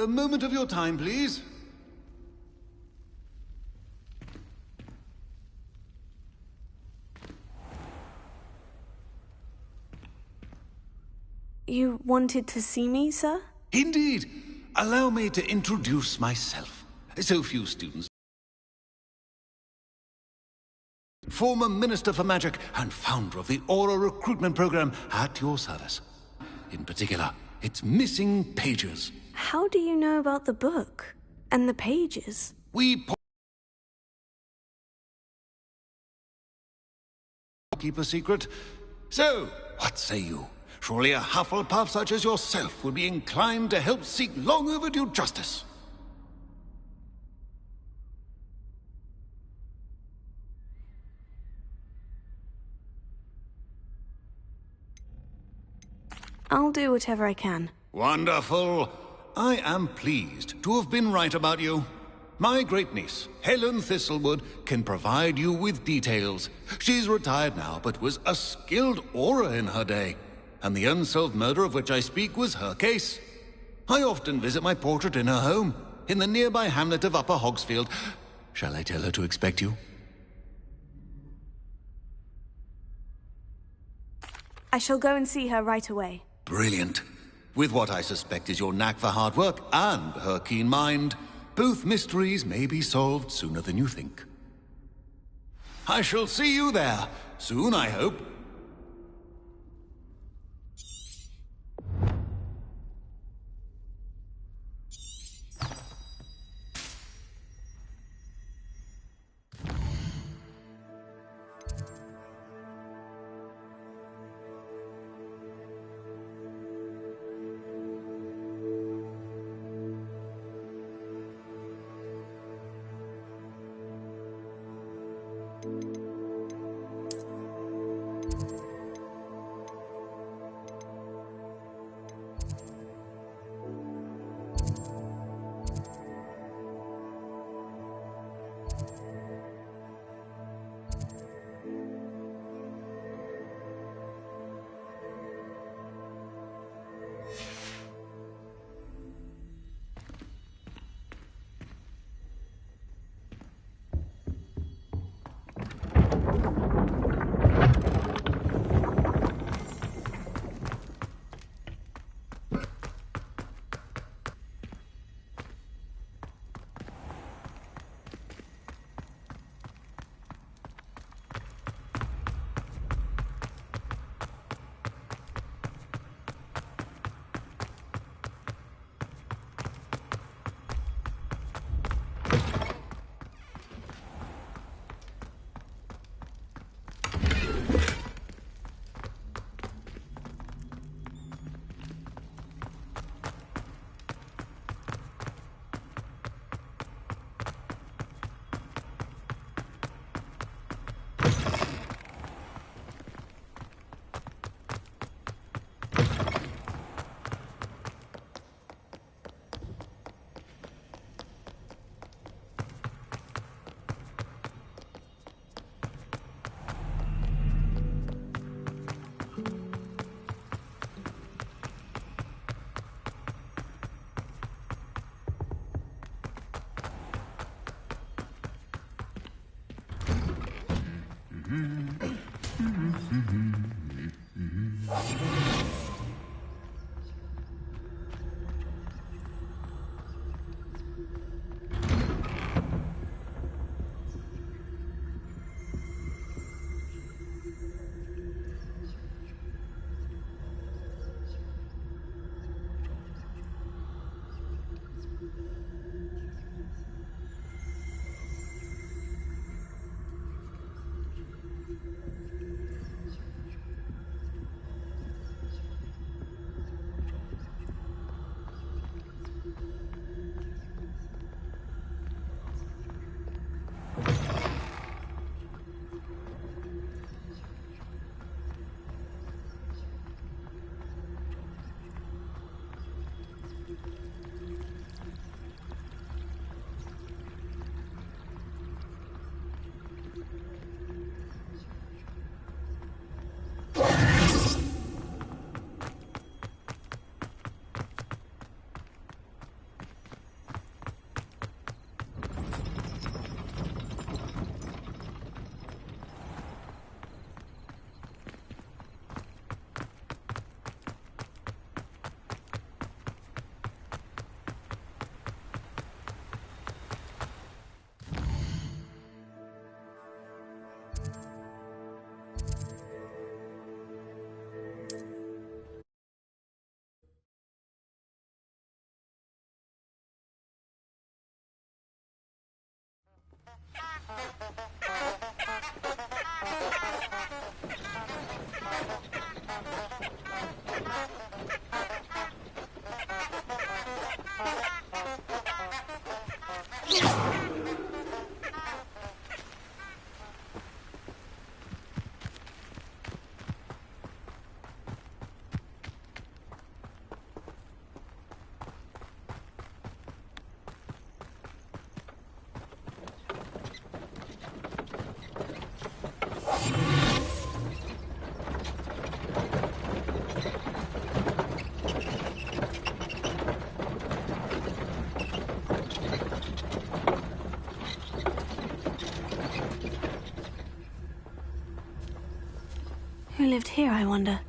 A moment of your time, please. You wanted to see me, sir? Indeed. Allow me to introduce myself. So few students. Former Minister for Magic and founder of the Aura recruitment program at your service. In particular, its missing pages. How do you know about the book? And the pages? We keep a secret. So, what say you? Surely a Hufflepuff such as yourself would be inclined to help seek long overdue justice. I'll do whatever I can. Wonderful. I am pleased to have been right about you. My great-niece, Helen Thistlewood, can provide you with details. She's retired now, but was a skilled aura in her day. And the unsolved murder of which I speak was her case. I often visit my portrait in her home, in the nearby hamlet of Upper Hogsfield. Shall I tell her to expect you? I shall go and see her right away. Brilliant. With what I suspect is your knack for hard work and her keen mind, both mysteries may be solved sooner than you think. I shall see you there, soon I hope. Who lived here, I wonder?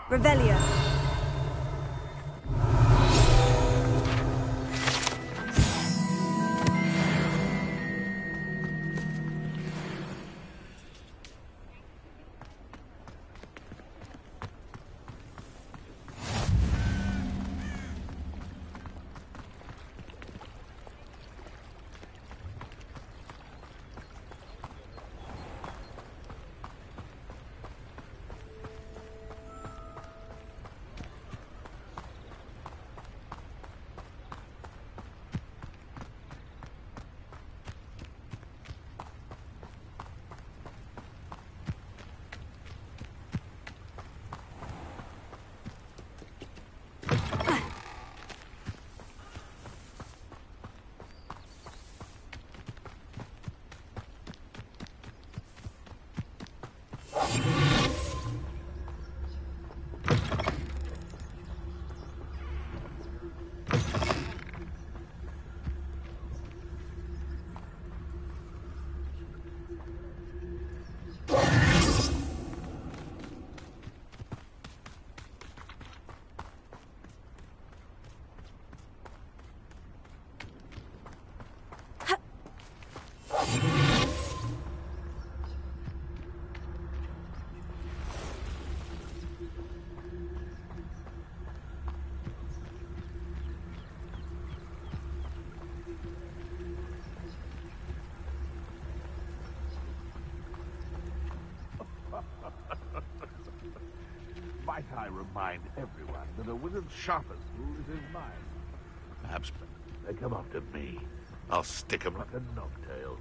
Revelio. Might I remind everyone that a wizard's sharpest tool is his mind? Perhaps they come after me. I'll stick 'em like a knobtail.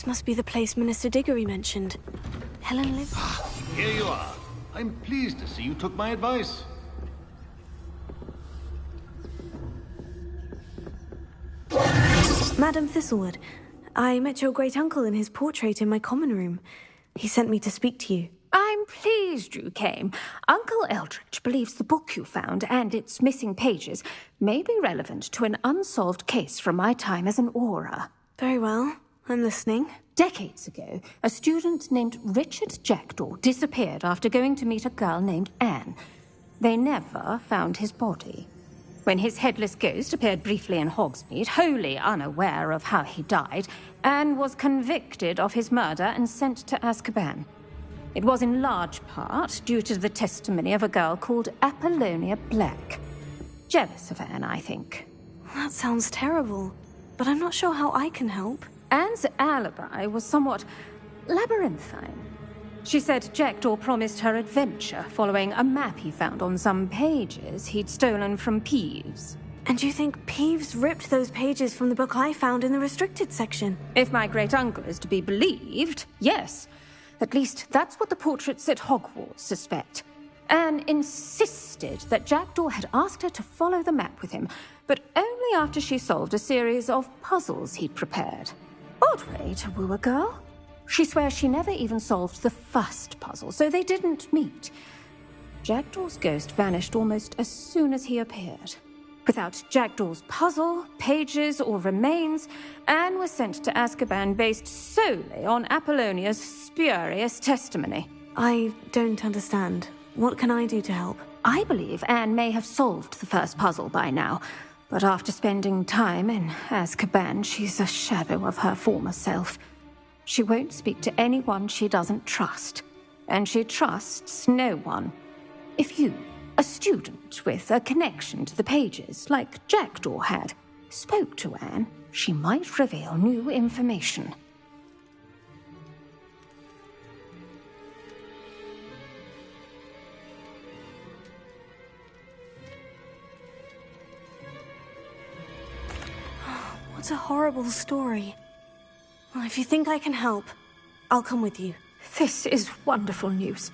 This must be the place Minister Diggory mentioned. Helen lives... Here you are. I'm pleased to see you took my advice. Madam Thistlewood, I met your great-uncle in his portrait in my common room. He sent me to speak to you. I'm pleased you came. Uncle Eldridge believes the book you found and its missing pages may be relevant to an unsolved case from my time as an Auror. Very well. I'm listening. Decades ago, a student named Richard Jackdaw disappeared after going to meet a girl named Anne. They never found his body. When his headless ghost appeared briefly in Hogsmeade, wholly unaware of how he died, Anne was convicted of his murder and sent to Azkaban. It was in large part due to the testimony of a girl called Apollonia Black. Jealous of Anne, I think. That sounds terrible, but I'm not sure how I can help. Anne's alibi was somewhat labyrinthine. She said Jackdaw promised her adventure following a map he found on some pages he'd stolen from Peeves. And you think Peeves ripped those pages from the book I found in the restricted section? If my great-uncle is to be believed, yes. At least that's what the portraits at Hogwarts suspect. Anne insisted that Jackdaw had asked her to follow the map with him, but only after she solved a series of puzzles he'd prepared. Odd way to woo a girl. She swears she never even solved the first puzzle, so they didn't meet. Jackdaw's ghost vanished almost as soon as he appeared. Without Jackdaw's puzzle, pages, or remains, Anne was sent to Azkaban based solely on Apollonia's spurious testimony. I don't understand. What can I do to help? I believe Anne may have solved the first puzzle by now, but after spending time in Azkaban, she's a shadow of her former self. She won't speak to anyone she doesn't trust, and she trusts no one. If you, a student with a connection to the pages, like Jackdaw had, spoke to Anne, she might reveal new information. What a horrible story. Well, if you think I can help, I'll come with you. This is wonderful news.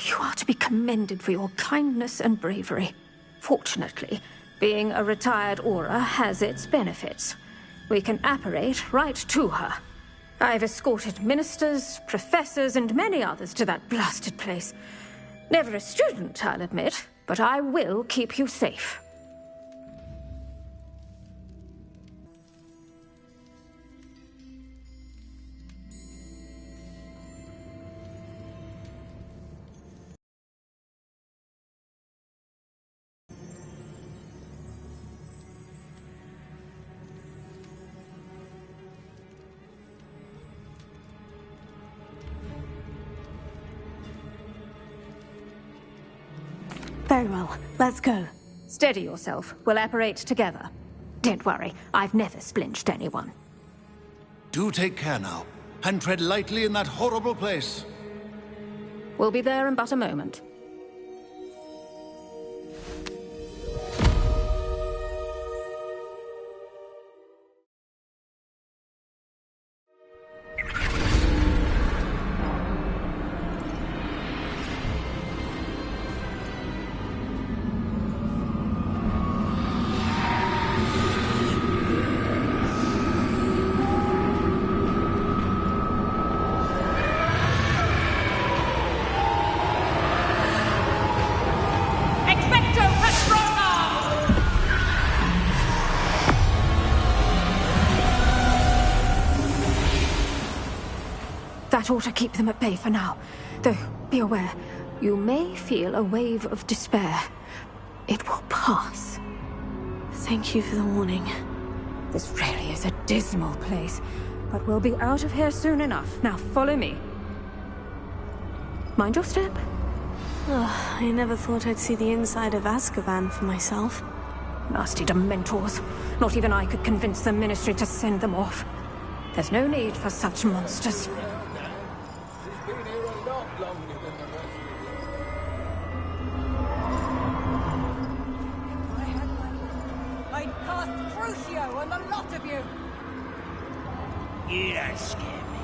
You are to be commended for your kindness and bravery. Fortunately, being a retired Auror has its benefits. We can apparate right to her. I've escorted ministers, professors, and many others to that blasted place. Never a student, I'll admit, but I will keep you safe. Very well. Let's go. Steady yourself. We'll apparate together. Don't worry, I've never splinched anyone. Do take care now, and tread lightly in that horrible place. We'll be there in but a moment. That ought to keep them at bay for now. Though, be aware, you may feel a wave of despair. It will pass. Thank you for the warning. This really is a dismal place, but we'll be out of here soon enough. Now follow me. Mind your step. I never thought I'd see the inside of Azkaban for myself. Nasty Dementors. Not even I could convince the Ministry to send them off. There's no need for such monsters. I'd cast Crucio on the lot of you! You don't scare me.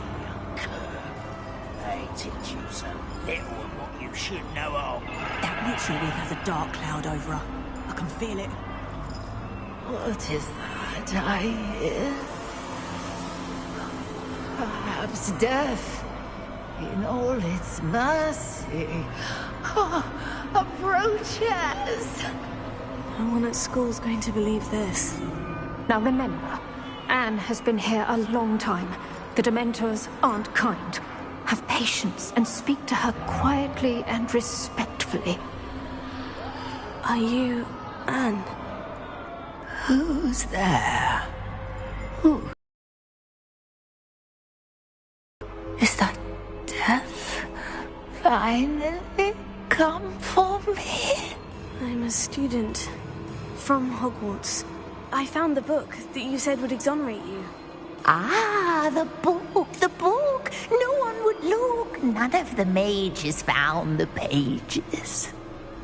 teach you so little of what you should know of. That ritual weave has a dark cloud over her. I can feel it. What is that I hear? Perhaps death, in all its mercy, approaches. No one at school's going to believe this. Now remember, Anne has been here a long time. The Dementors aren't kind. Have patience and speak to her quietly and respectfully. Are you Anne? Who's there? Who? Is that death finally come for me? I'm a student from Hogwarts. I found the book that you said would exonerate you. Ah, the book, the book. No one would look. None of the mages found the pages.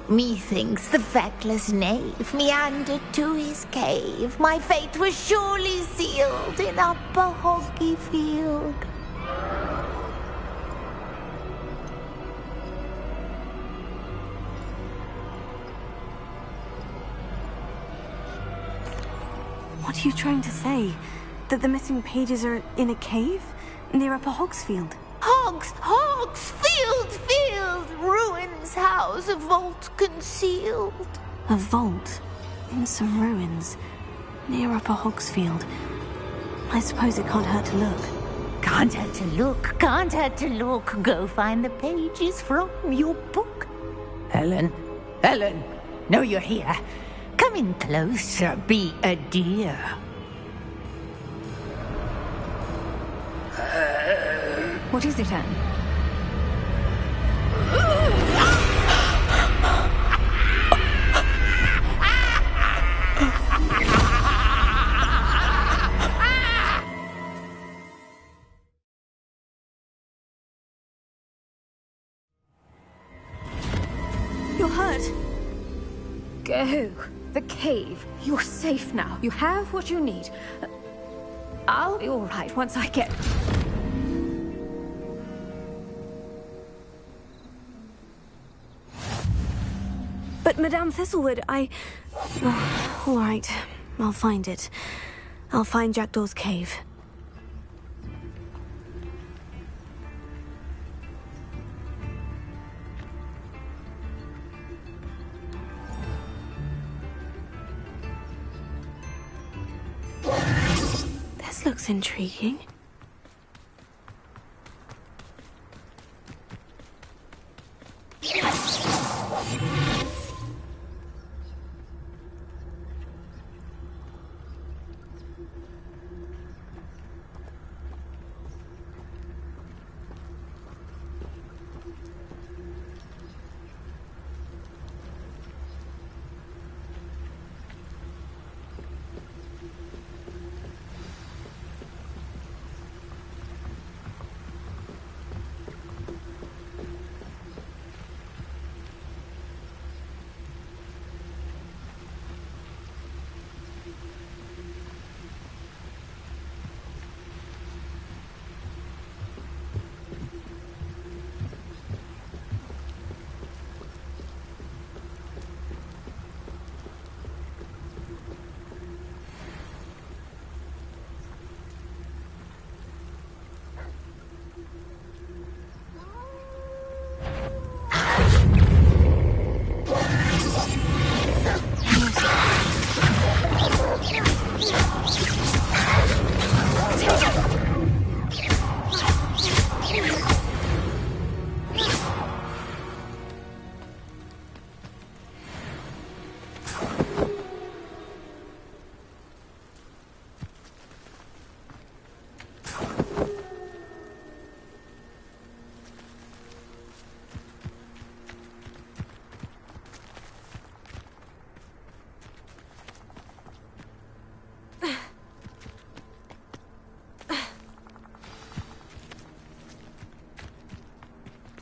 Methinks the feckless knave meandered to his cave. My fate was surely sealed in Upper Hoggyfield. What are you trying to say? That the missing pages are in a cave? Near Upper Hogsfield? Field, ruins house, a vault concealed. A vault? In some ruins? Near Upper Hogsfield? I suppose it can't hurt to look. Can't hurt to look. Go find the pages from your book. Helen, know you're here. Come in closer, be a dear. What is it, Anne? You're hurt. Go. The cave. You're safe now. You have what you need. I'll be all right once I get... But Madame Thistlewood, Oh, all right. I'll find it. I'll find Jackdaw's cave. This looks intriguing.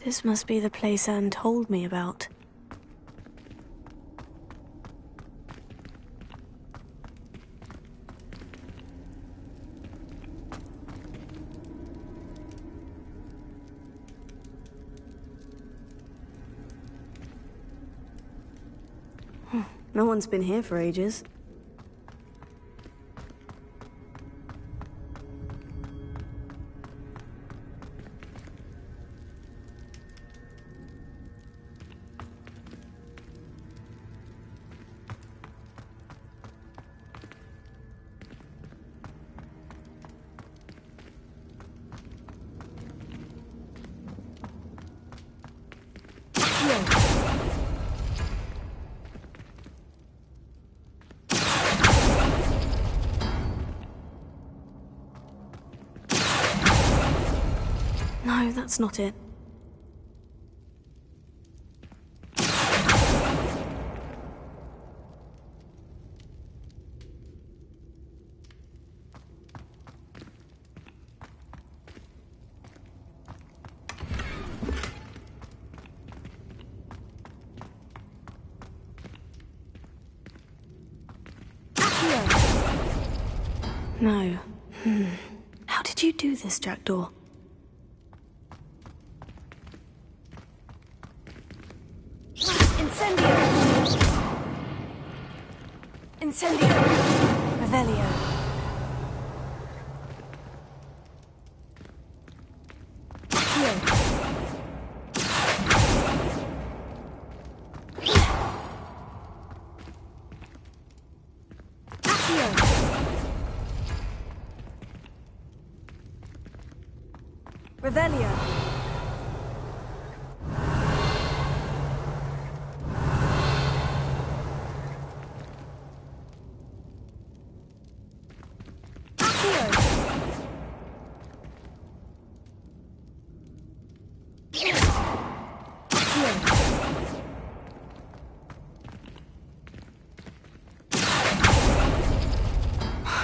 This must be the place Anne told me about. No one's been here for ages. No, that's not it. No. How did you do this, Jackdaw? Incendio! Incendio! Revelio. Revelio.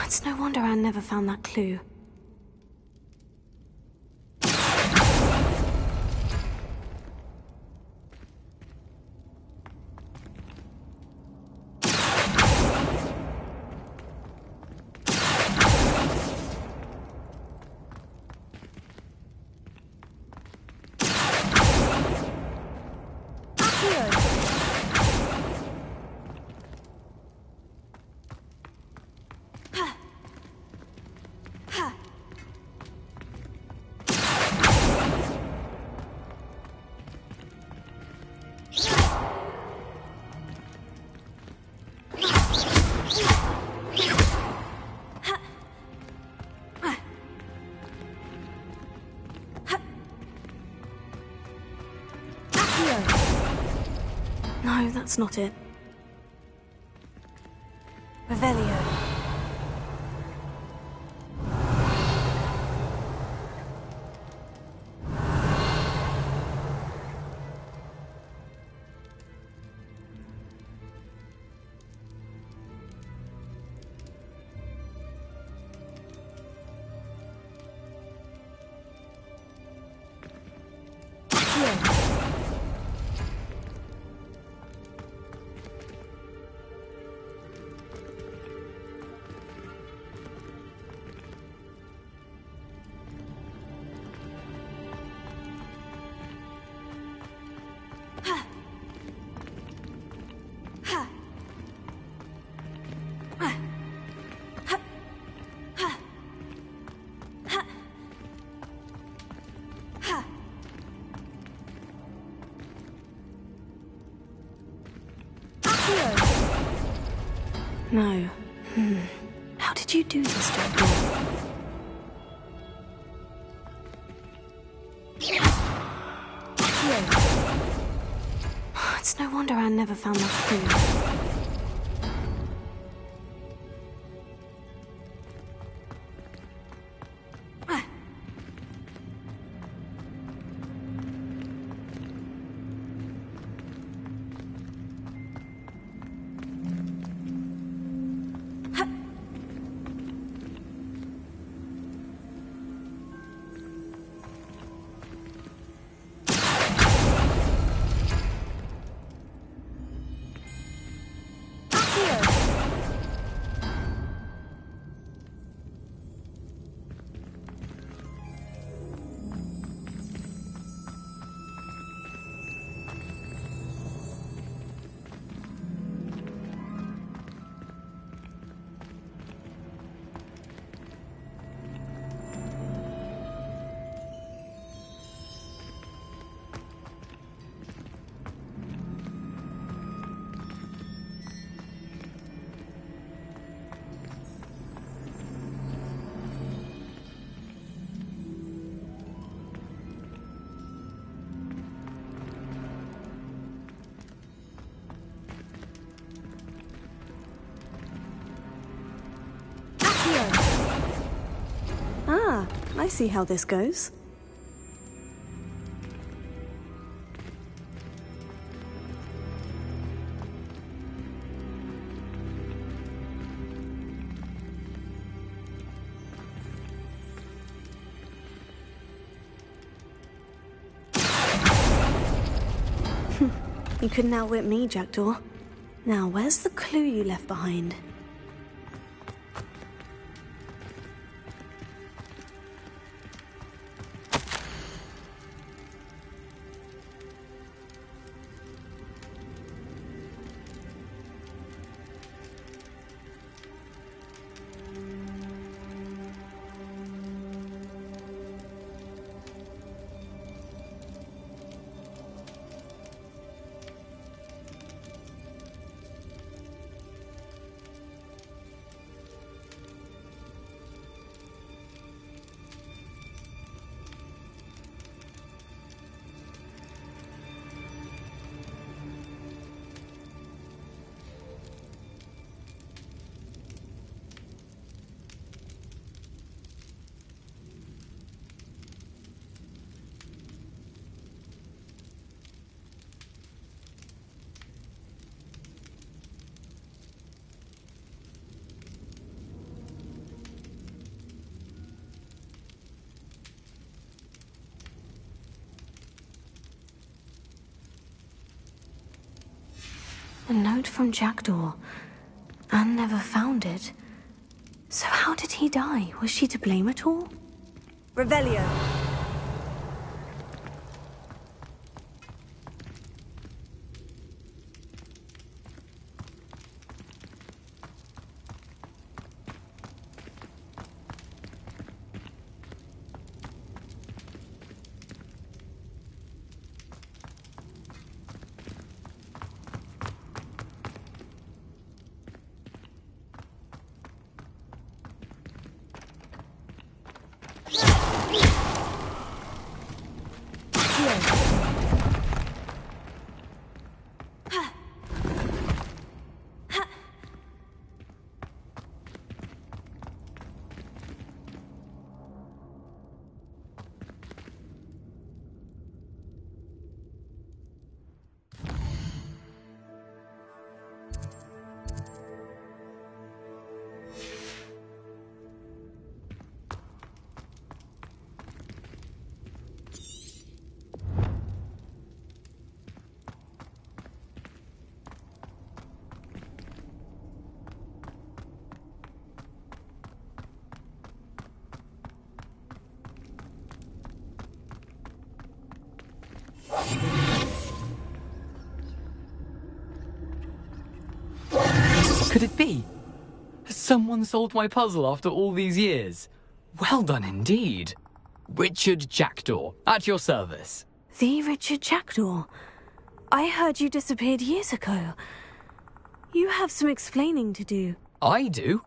It's no wonder Anne never found that clue. No, that's not it. Revelio. No. How did you do this, Jackdaw? It's no wonder Anne never found that clue. I see how this goes. You couldn't outwit me, Jackdaw. Now, where's the clue you left behind? A note from Jackdaw. Anne never found it. So how did he die? Was she to blame at all? Revelio. Could it be? Has someone solved my puzzle after all these years? Well done indeed. Richard Jackdaw, at your service. The Richard Jackdaw? I heard you disappeared years ago. You have some explaining to do. I do?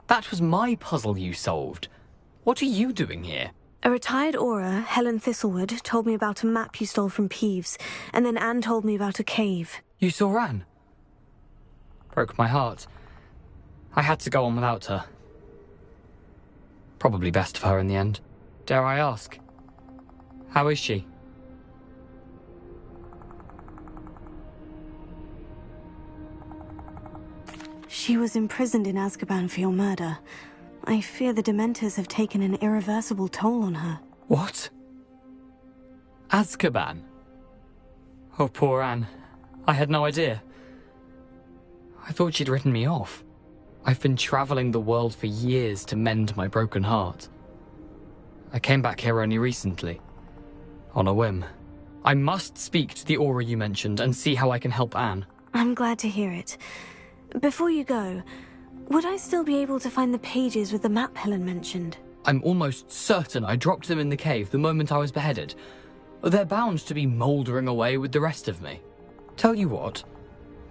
That was my puzzle you solved. What are you doing here? A retired Aura, Helen Thistlewood, told me about a map you stole from Peeves, and then Anne told me about a cave. You saw Anne? Broke my heart. I had to go on without her. Probably best of her in the end. Dare I ask? How is she? She was imprisoned in Azkaban for your murder. I fear the Dementors have taken an irreversible toll on her. What? Azkaban? Oh, poor Anne. I had no idea. I thought she'd written me off. I've been traveling the world for years to mend my broken heart. I came back here only recently, on a whim. I must speak to the Aura you mentioned and see how I can help Anne. I'm glad to hear it. Before you go, would I still be able to find the pages with the map Helen mentioned? I'm almost certain I dropped them in the cave the moment I was beheaded. They're bound to be mouldering away with the rest of me. Tell you what,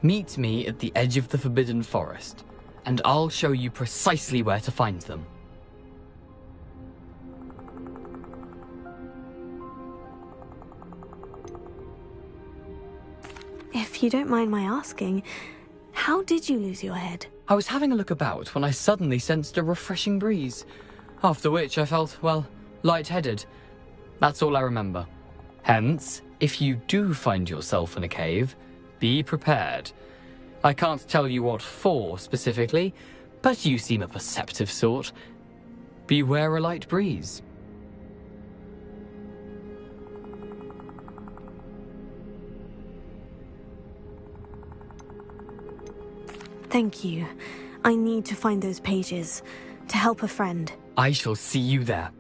meet me at the edge of the Forbidden Forest, and I'll show you precisely where to find them. If you don't mind my asking, how did you lose your head? I was having a look about when I suddenly sensed a refreshing breeze, after which I felt, well, lightheaded. That's all I remember. Hence, if you do find yourself in a cave, be prepared. I can't tell you what for specifically, but you seem a perceptive sort. Beware a light breeze. Thank you. I need to find those pages to help a friend. I shall see you there.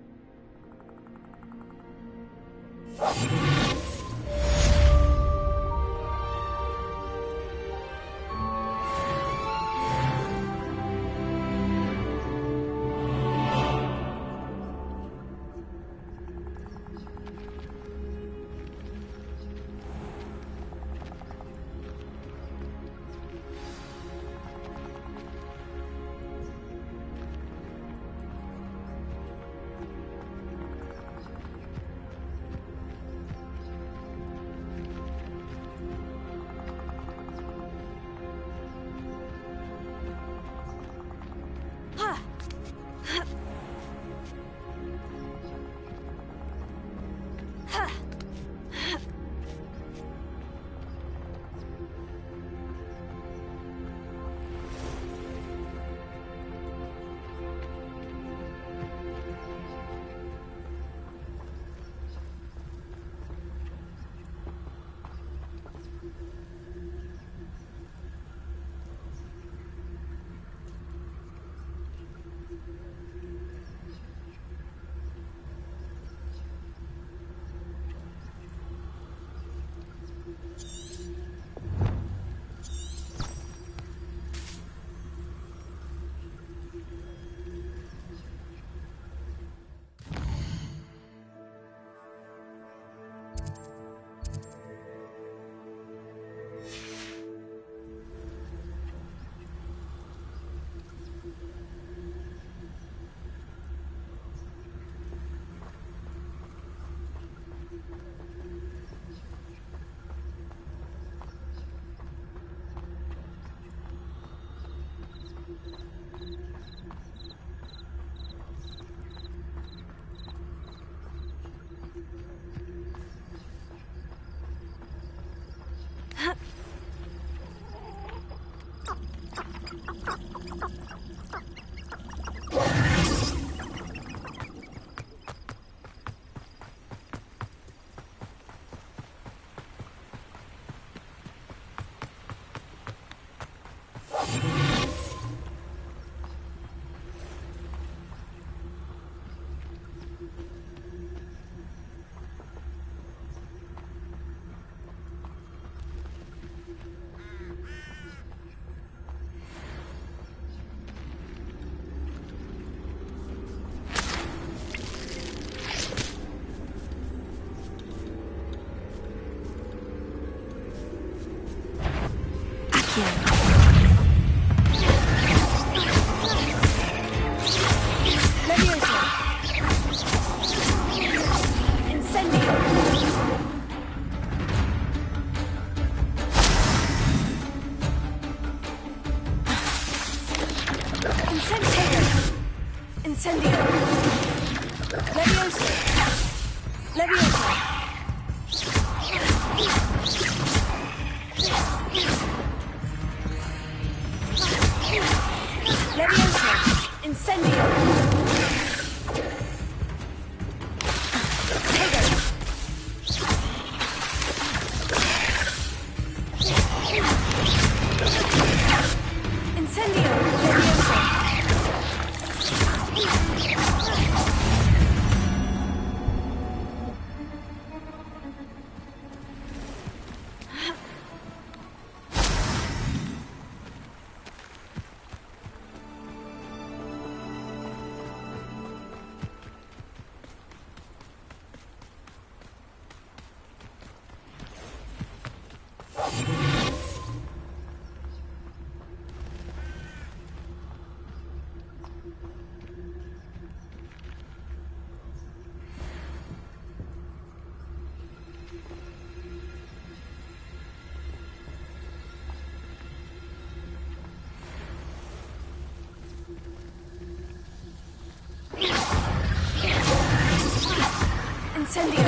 Incendio!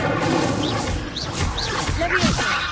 Levioso!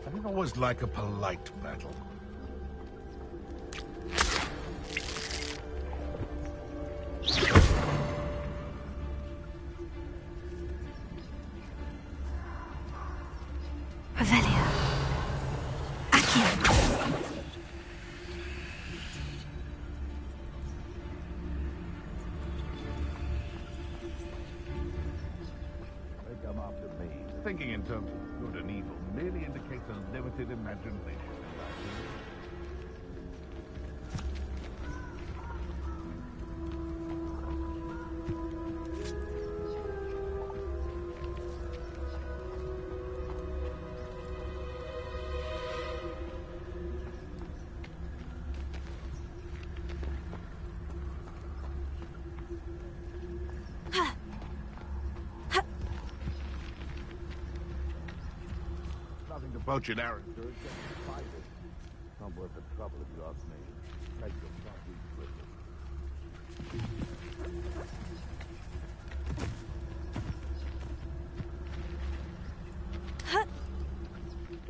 I didn't always like a polite battle. Revelio. Accio. They come after me. Thinking in terms of good and evil merely indicates a limited imagination. Nothing to poach an arrow to, it's just spiders. Not worth the trouble if you ask me. Make them not be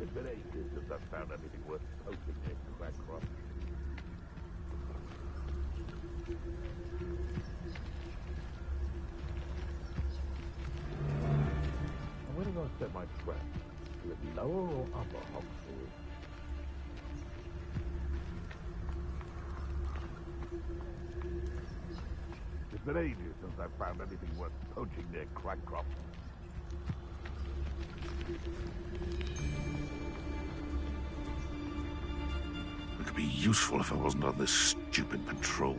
It's been ages since I've found anything worth poaching near crack crop. And where do I set my trap? Is it lower or upper Hogwarts? It's been ages since I've found anything worth poaching near Crackcrop. It could be useful if I wasn't on this stupid patrol.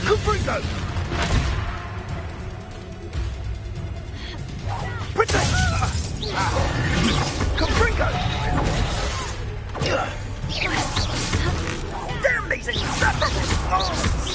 Caprico! Caprico! Damn these insufferable!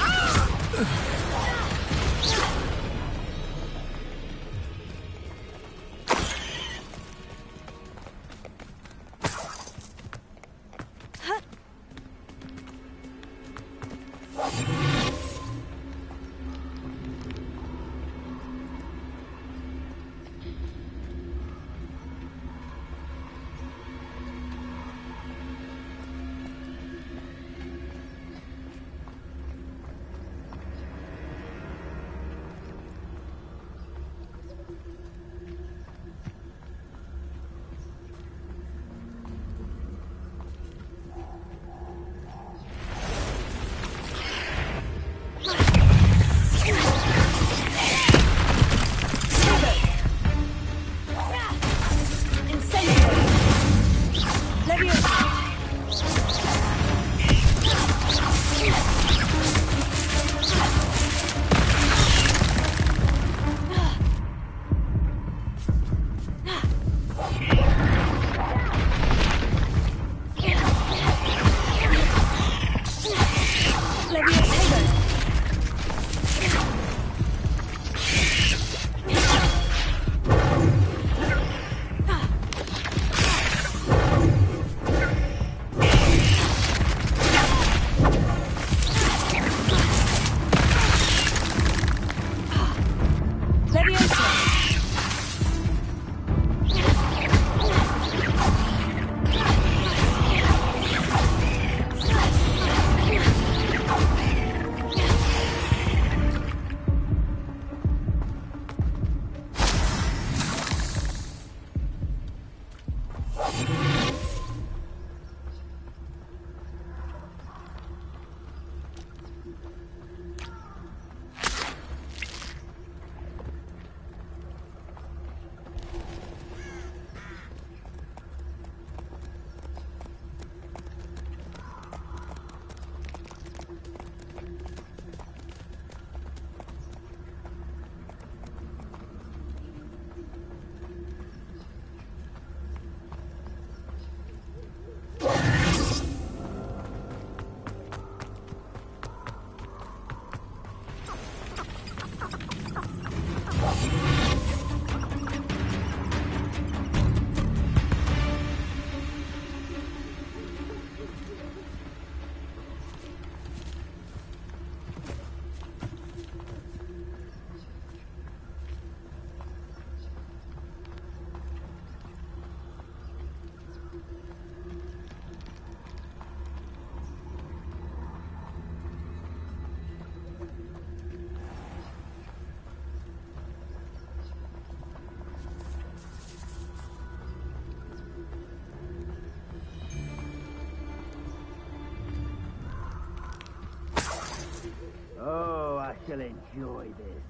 Oh, I shall enjoy this.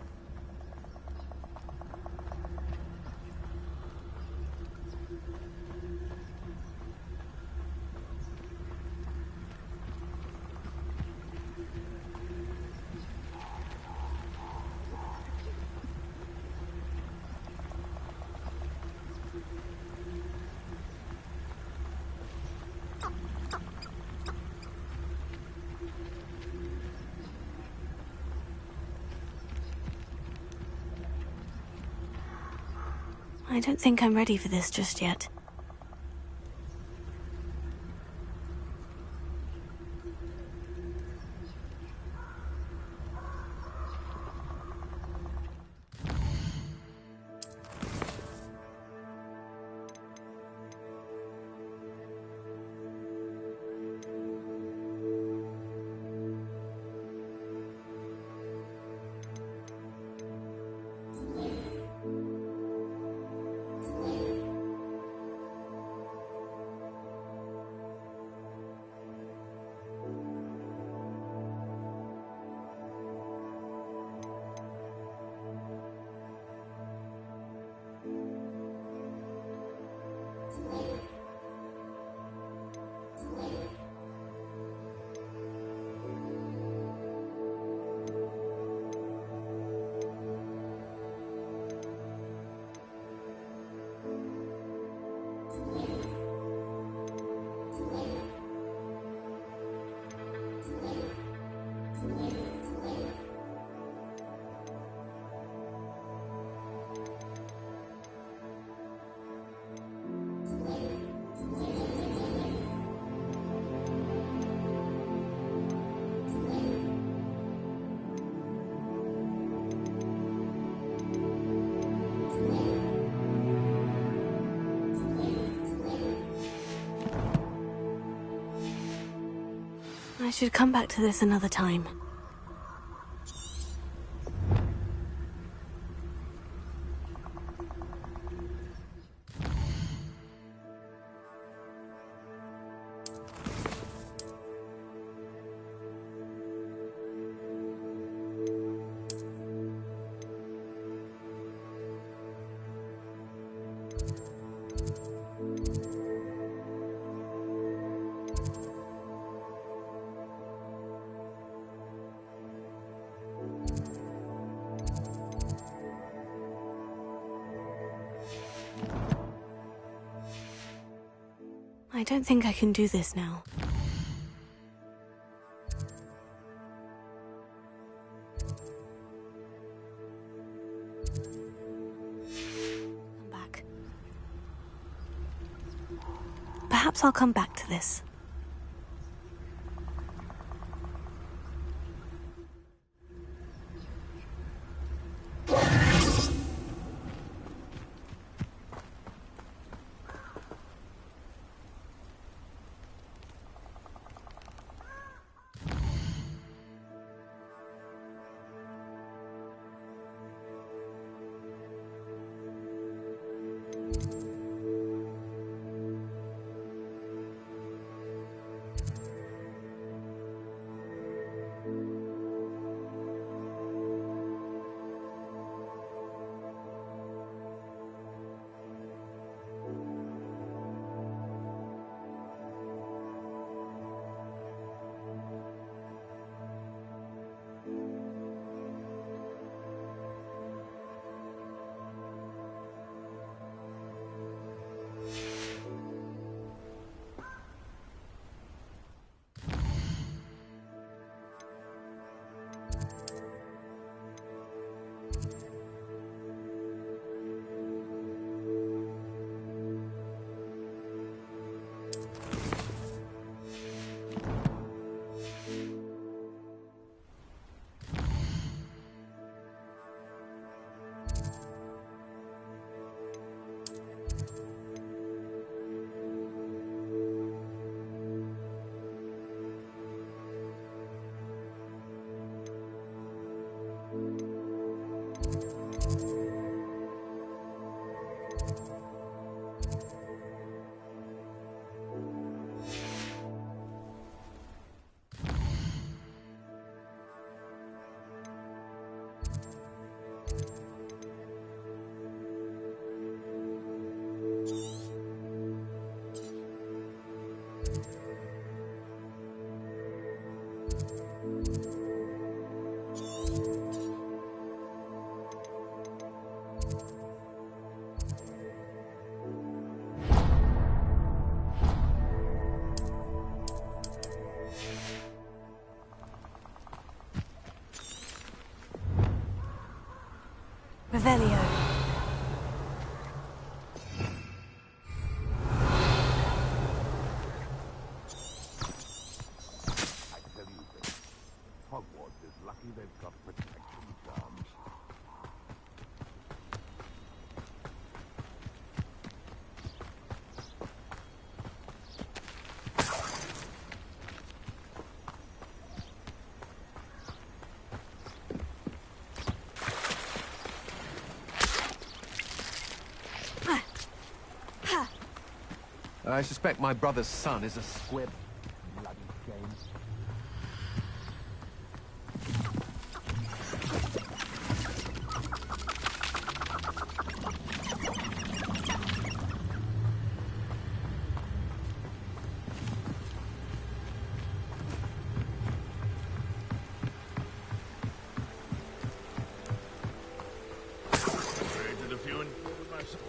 I don't think I'm ready for this just yet. I should come back to this another time. I don't think I can do this now. Come back. Perhaps I'll come back to this. Revelio. I tell you this. Hogwarts is lucky they've got protection charms. I suspect my brother's son is a squib. Bloody shame. To the few and myself.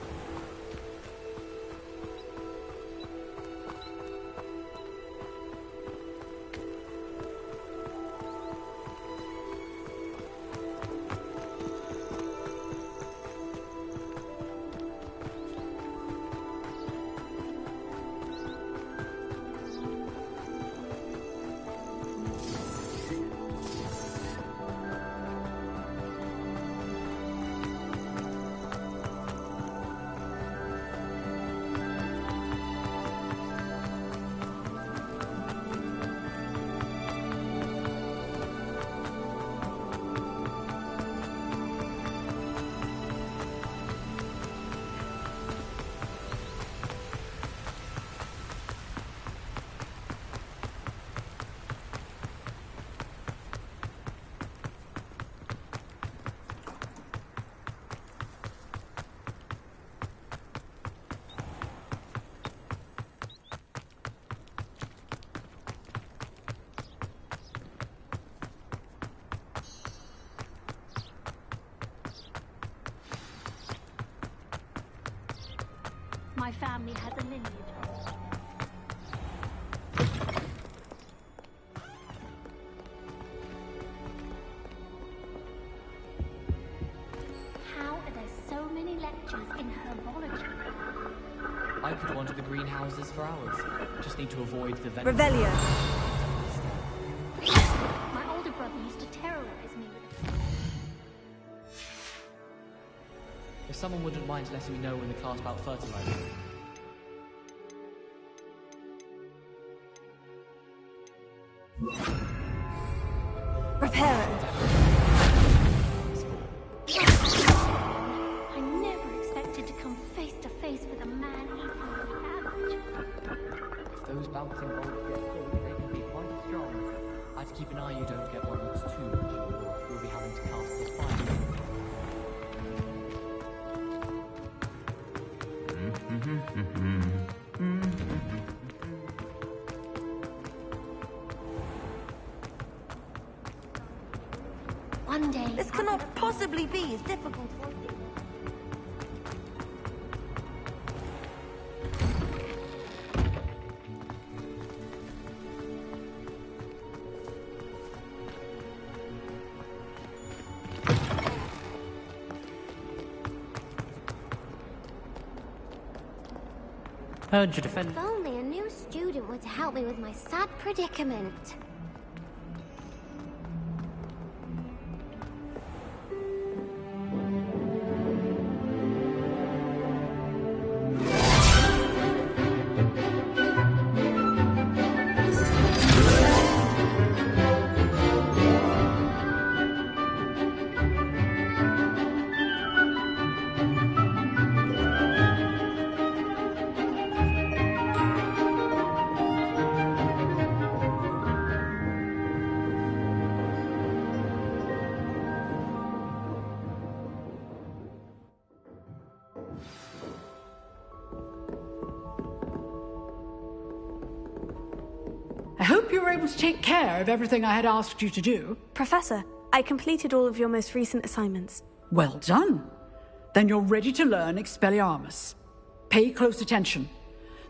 My family has a lineage. How are there so many lectures in herbology? I could wander the greenhouses for hours. Just need to avoid the Revelio. My older brother used to terrorize me with If someone wouldn't mind letting me know in the class about fertilizer. Reparo. I never expected to come face to face with a man equal average. If those bouncing bolts get big, they can be quite strong. I'd keep an eye you don't get one that's too much, or you'll be having to cast the fire. One day, This cannot possibly be as difficult as it. Heard you defend. If only a new student were to help me with my sad predicament. I hope you were able to take care of everything I had asked you to do. Professor, I completed all of your most recent assignments. Well done. Then you're ready to learn Expelliarmus. Pay close attention.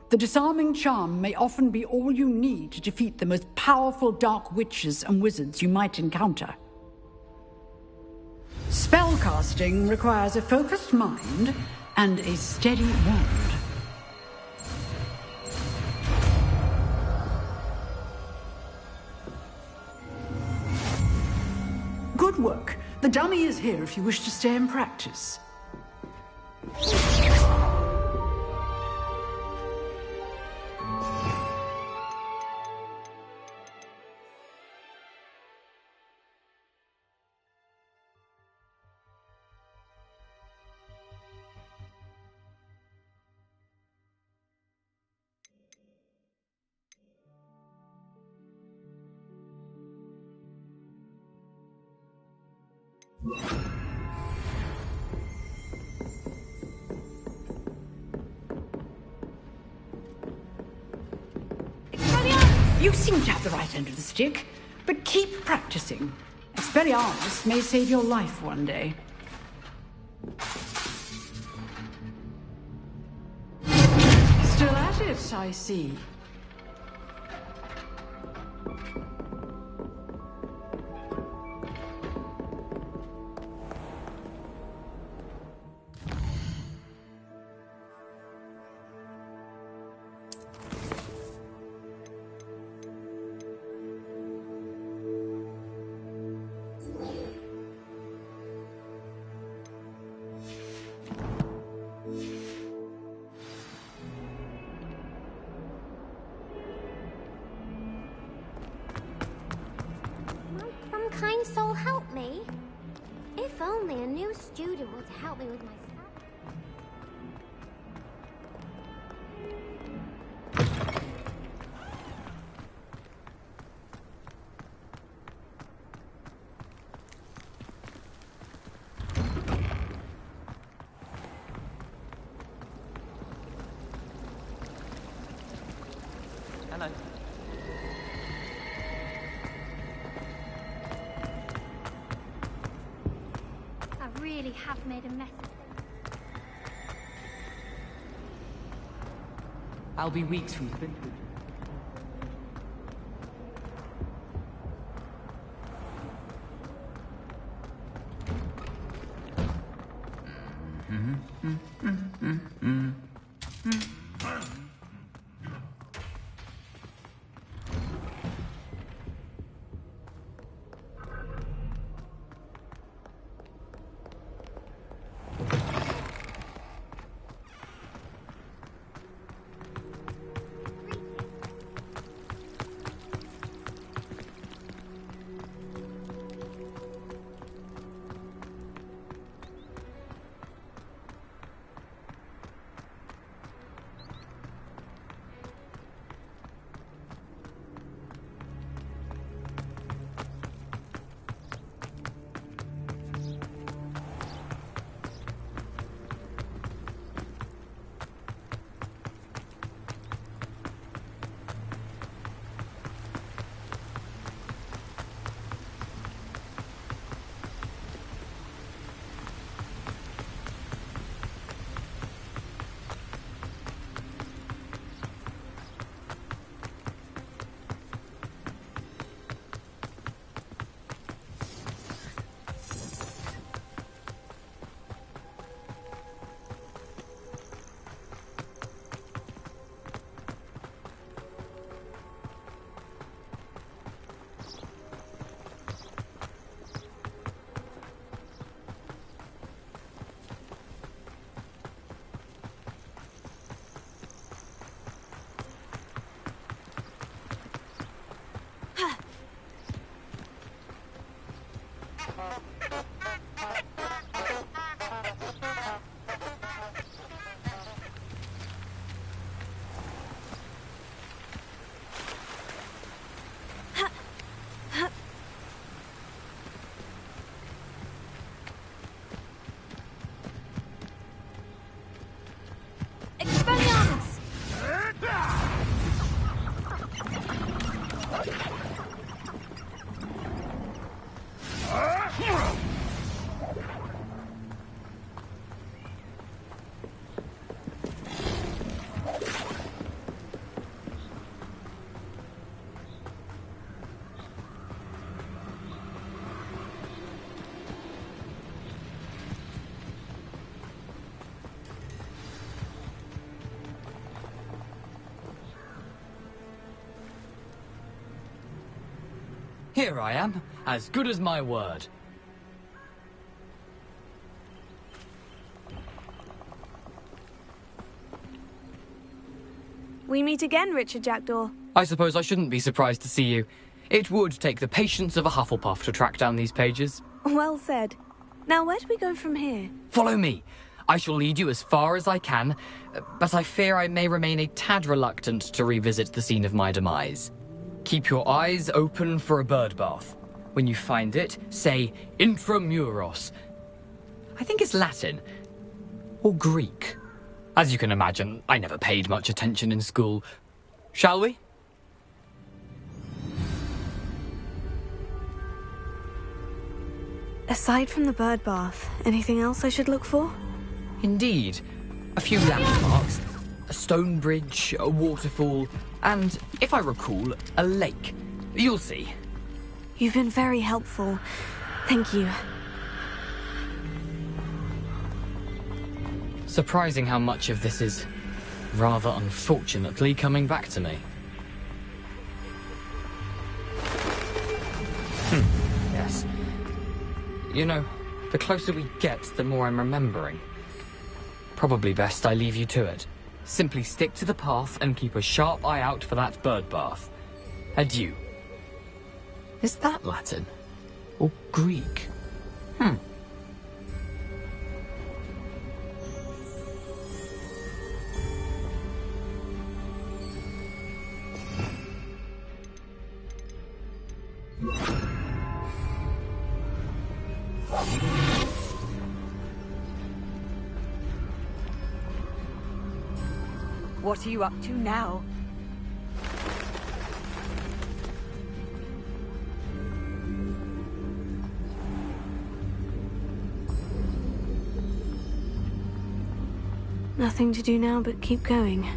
The disarming charm may often be all you need to defeat the most powerful dark witches and wizards you might encounter. Spellcasting requires a focused mind and a steady wand. Good work. The dummy is here if you wish to stay and practice. You seem to have the right end of the stick, but keep practicing. Expelliarmus may save your life one day. Still at it, I see. Some kind soul help me. If only a new student were to help me with my stuff. Hello. I really have made a mess of things. I'll be weeks from Flintwood. Here I am, as good as my word. We meet again, Richard Jackdaw. I suppose I shouldn't be surprised to see you. It would take the patience of a Hufflepuff to track down these pages. Well said. Now, where do we go from here? Follow me. I shall lead you as far as I can, but I fear I may remain a tad reluctant to revisit the scene of my demise. Keep your eyes open for a bird bath. When you find it, say intramuros. I think it's Latin. Or Greek. As you can imagine, I never paid much attention in school. Shall we? Aside from the bird bath, anything else I should look for? Indeed. A few landmarks, a stone bridge, a waterfall, and, if I recall, a lake. You'll see. You've been very helpful. Thank you. Surprising how much of this is, rather unfortunately, coming back to me. Yes. You know, the closer we get, the more I'm remembering. Probably best I leave you to it. Simply stick to the path and keep a sharp eye out for that bird bath. Adieu. Is that Latin? Or Greek? What are you up to now? Nothing to do now but keep going.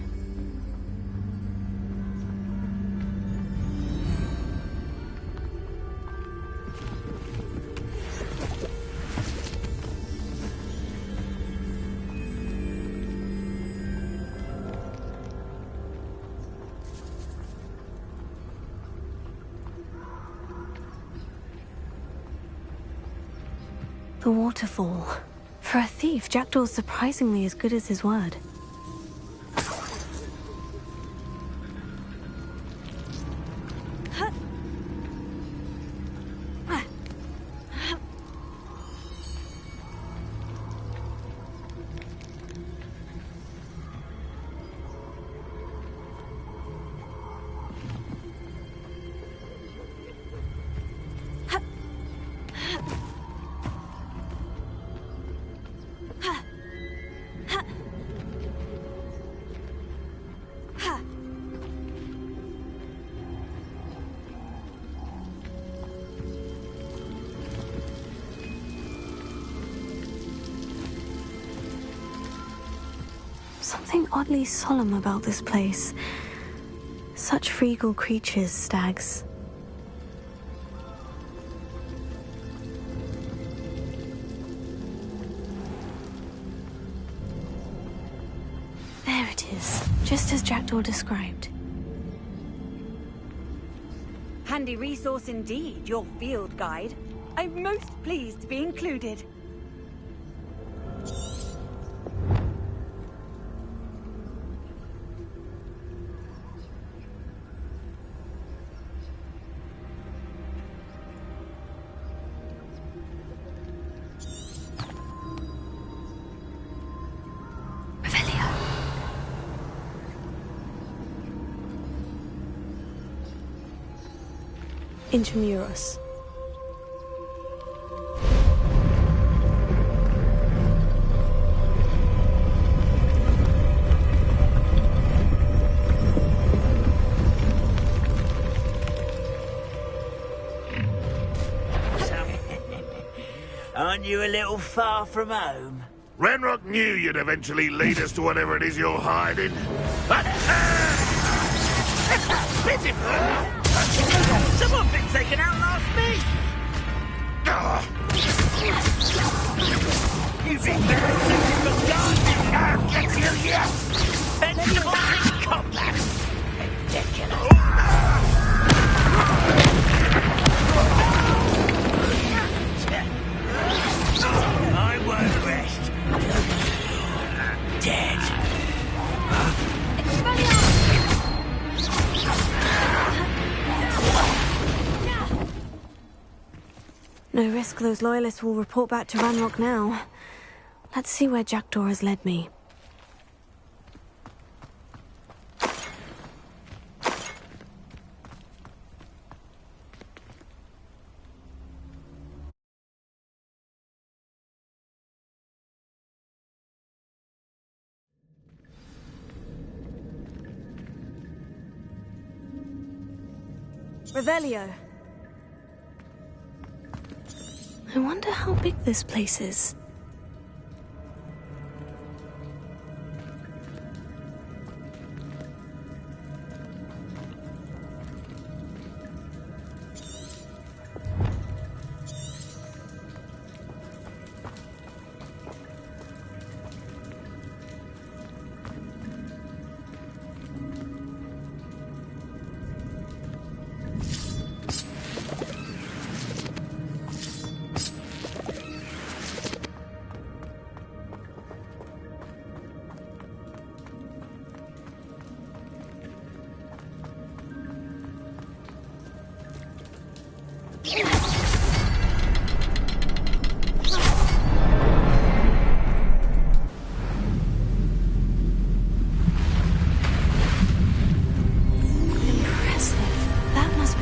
The waterfall. For a thief, Jackdaw's surprisingly as good as his word. Something oddly solemn about this place. Such regal creatures, stags. There it is, just as Jackdaw described. Handy resource indeed, your field guide. I'm most pleased to be included. Intramuros. Aren't you a little far from home? Renrock knew you'd eventually lead us to whatever it is you're hiding. Pitiful! Someone been taken out last week! You think the garden? I'll get you yet! Vegetable in combat! Ridiculous! No risk those loyalists will report back to Ranrock now. Let's see where Jackdaw has led me. Revelio. I wonder how big this place is.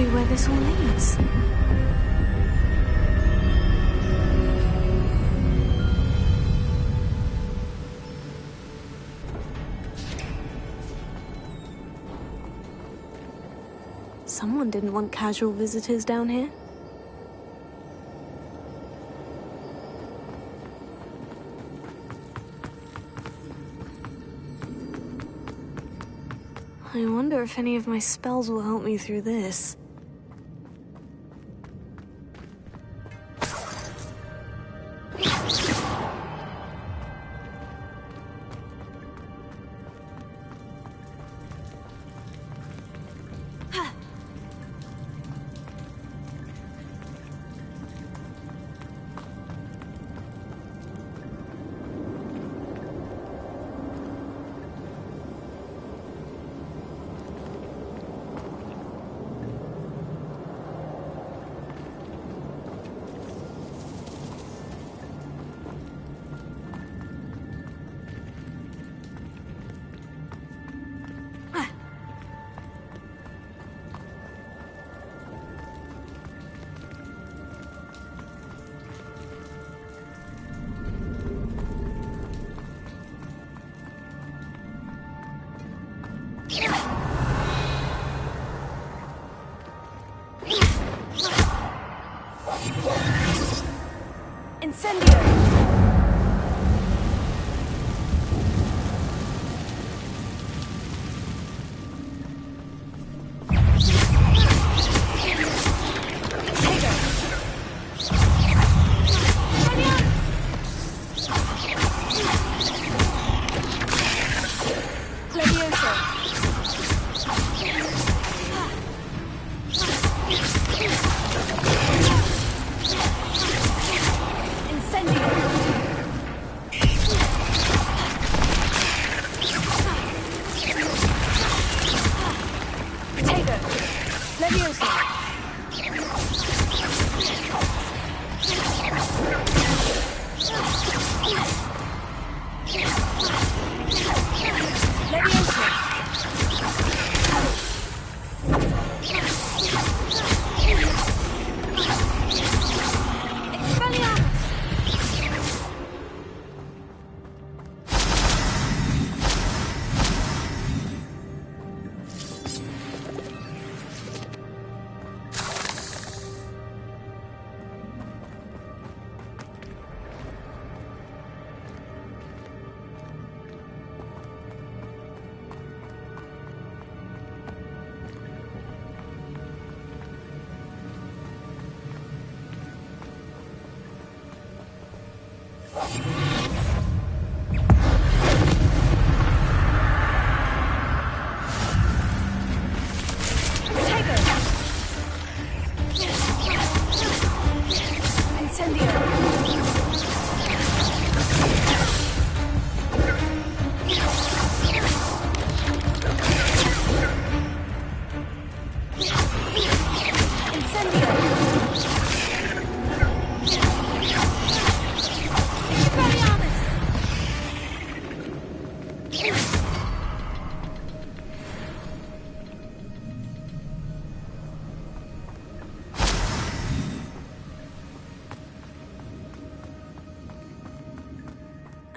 Where this all leads. Someone didn't want casual visitors down here. I wonder if any of my spells will help me through this.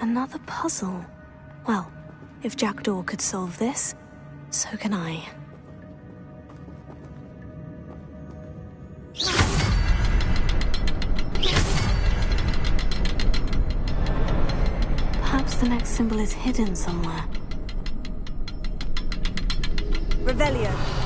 Another puzzle. Well, if Jackdaw could solve this, so can I. Perhaps the next symbol is hidden somewhere. Revelio.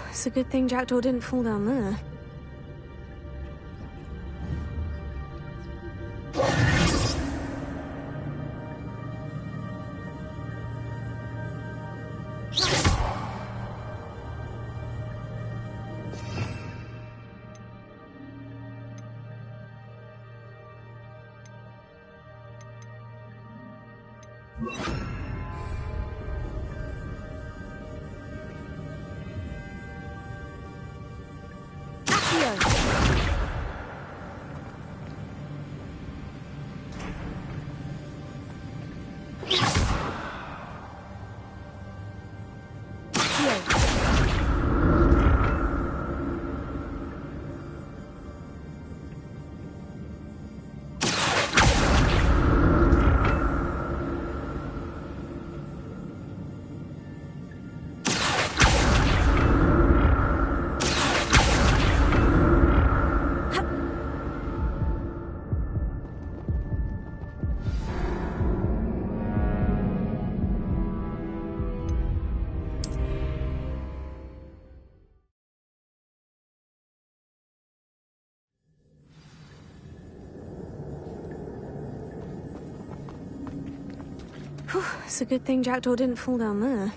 It's a good thing Jackdaw didn't fall down there. It's a good thing Jackdaw didn't fall down there.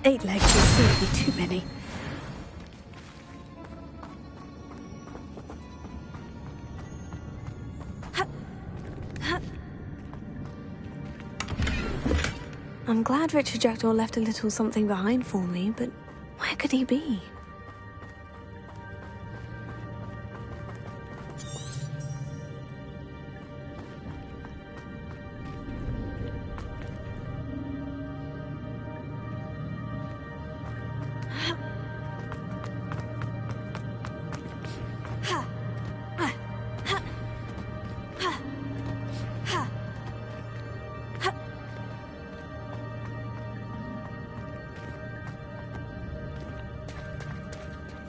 8 legs will soon be too many. I'm glad Richard Jackdaw left a little something behind for me, but where could he be?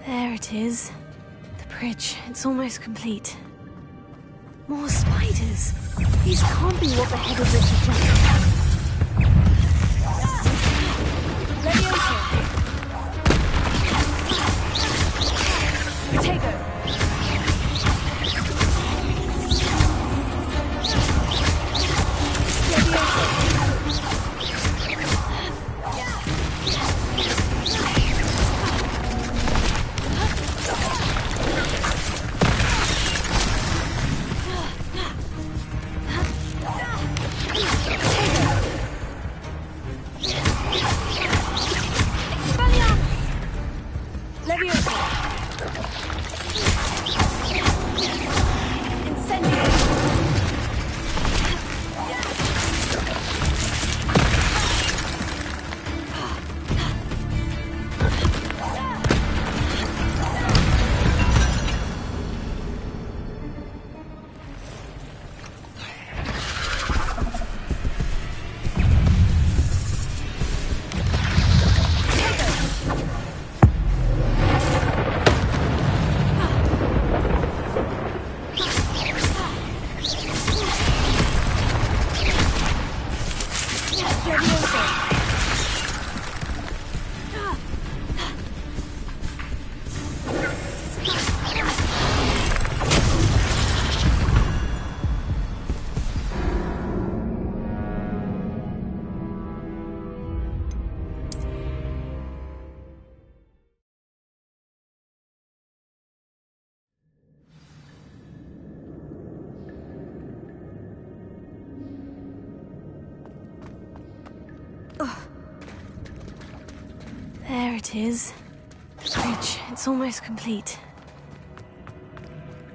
There it is. The bridge. It's almost complete. More spiders. These can't be what the head of Richard Jackdaw. Potato. There it is. The bridge. It's almost complete.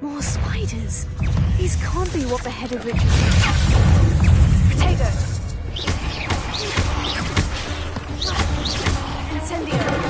More spiders. These can't be what the head of Richard Jackdaw. Potato. Incendio.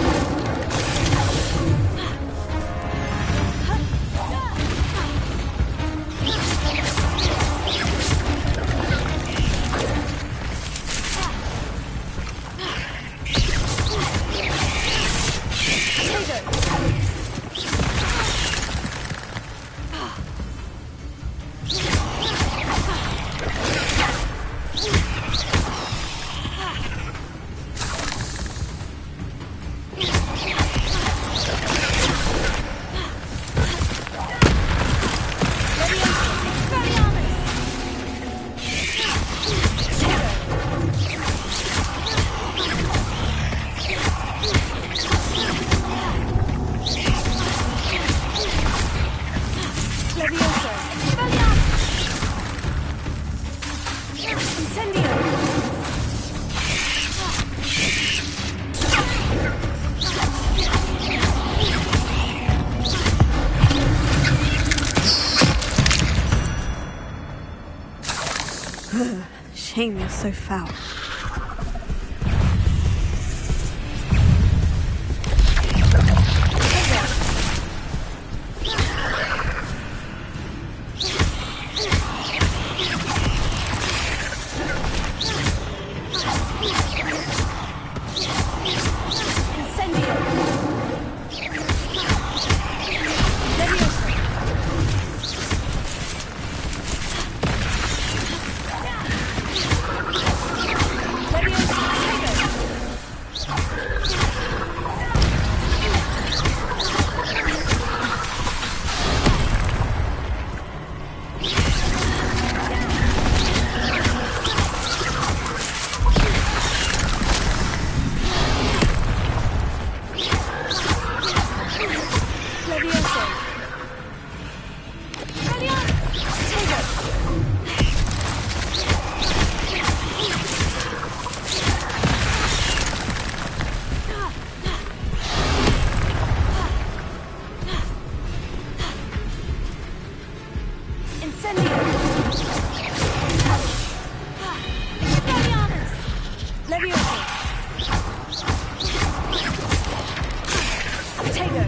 Shame you're so foul. Leviosa! Potato!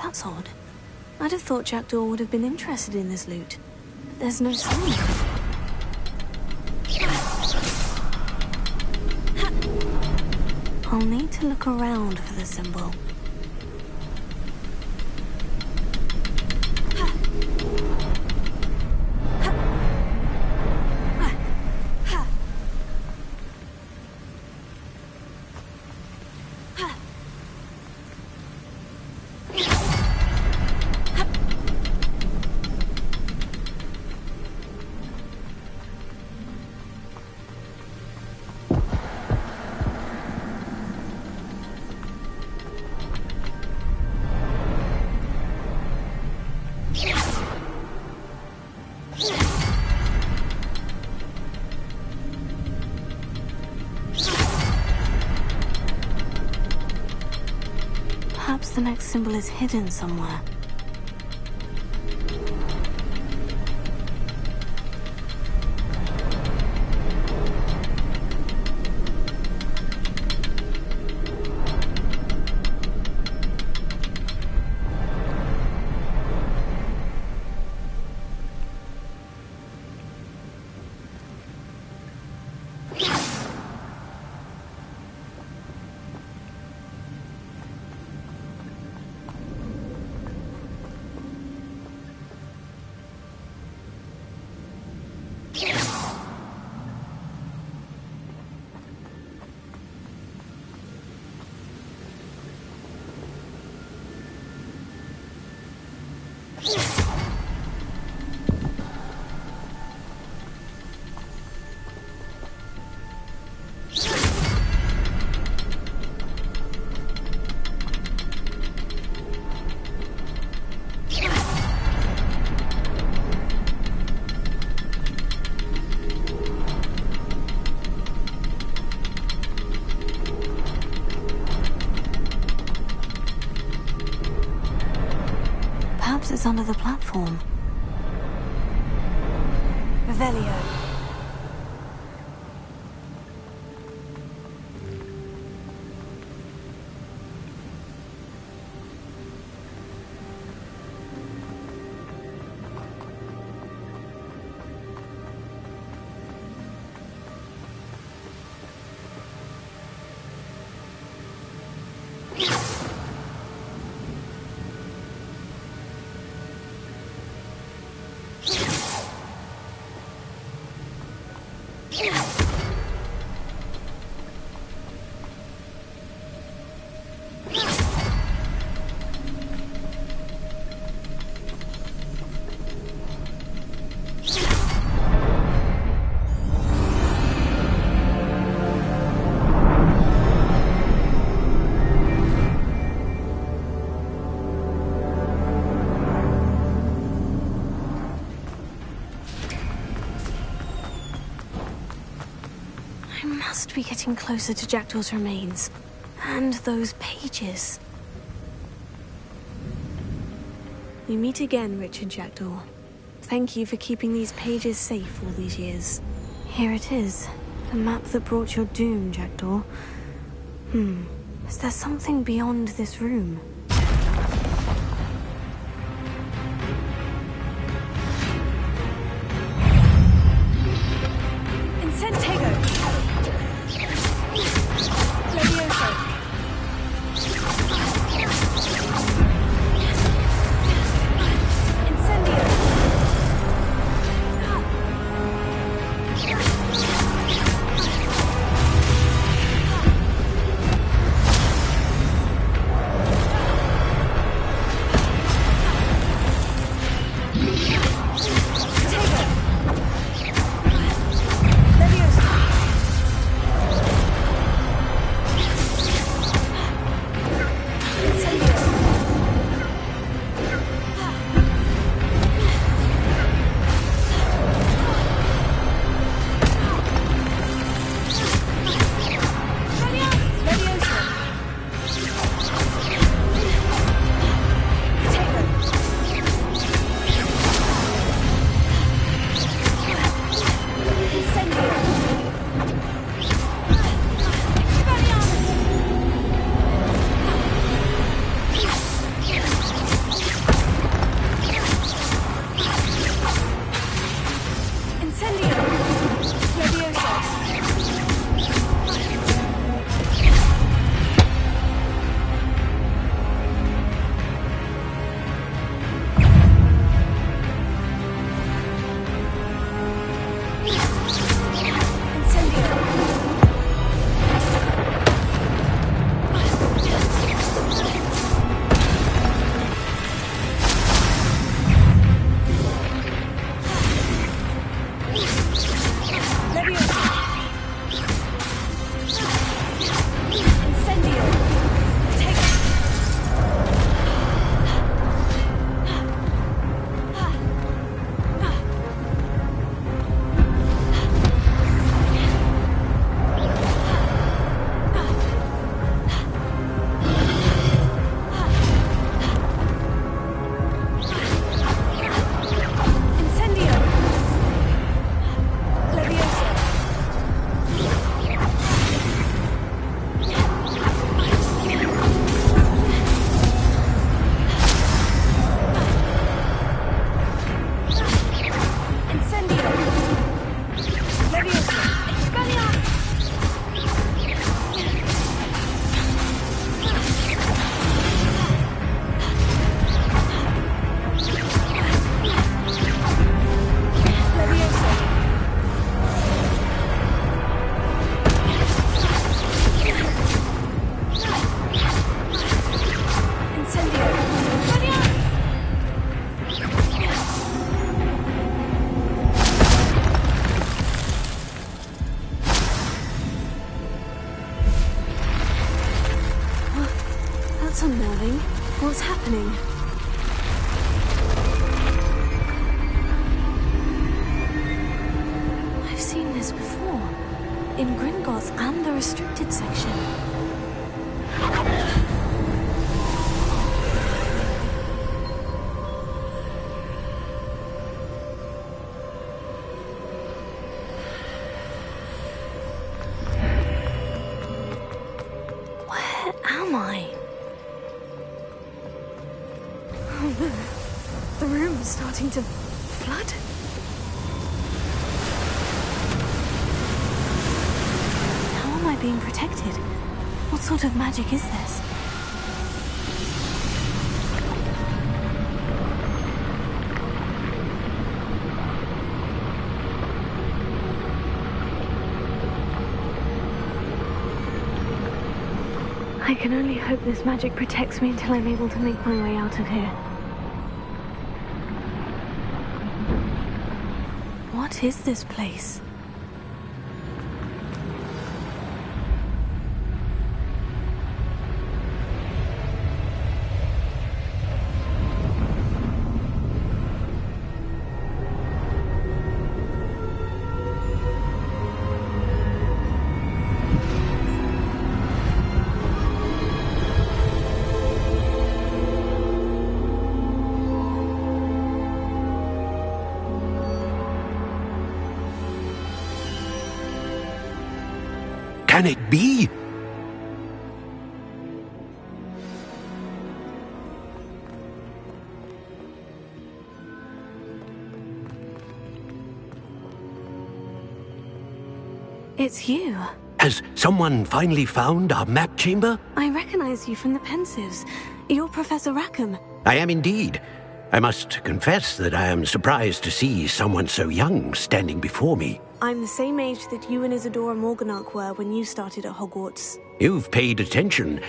That's odd. I'd have thought Jackdaw would have been interested in this loot. But there's no sign. I'll need to look around for the symbol. Perhaps the next symbol is hidden somewhere. Perhaps it's under the platform. Revelio. I must be getting closer to Jackdaw's remains. And those pages. We meet again, Richard Jackdaw. Thank you for keeping these pages safe all these years. Here it is. The map that brought your doom, Jackdaw. Is there something beyond this room? That's unnerving. What's happening? I've seen this before. In Gringotts and the restricted section. Where am I? The room is starting to flood. How am I being protected? What sort of magic is this? I can only hope this magic protects me until I'm able to make my way out of here. What is this place? can it be? It's you. Has someone finally found our map chamber? I recognize you from the Pensives. You're Professor Rackham. I am indeed. I must confess that I am surprised to see someone so young standing before me. I'm the same age that you and Isadora Morganach were when you started at Hogwarts. You've paid attention.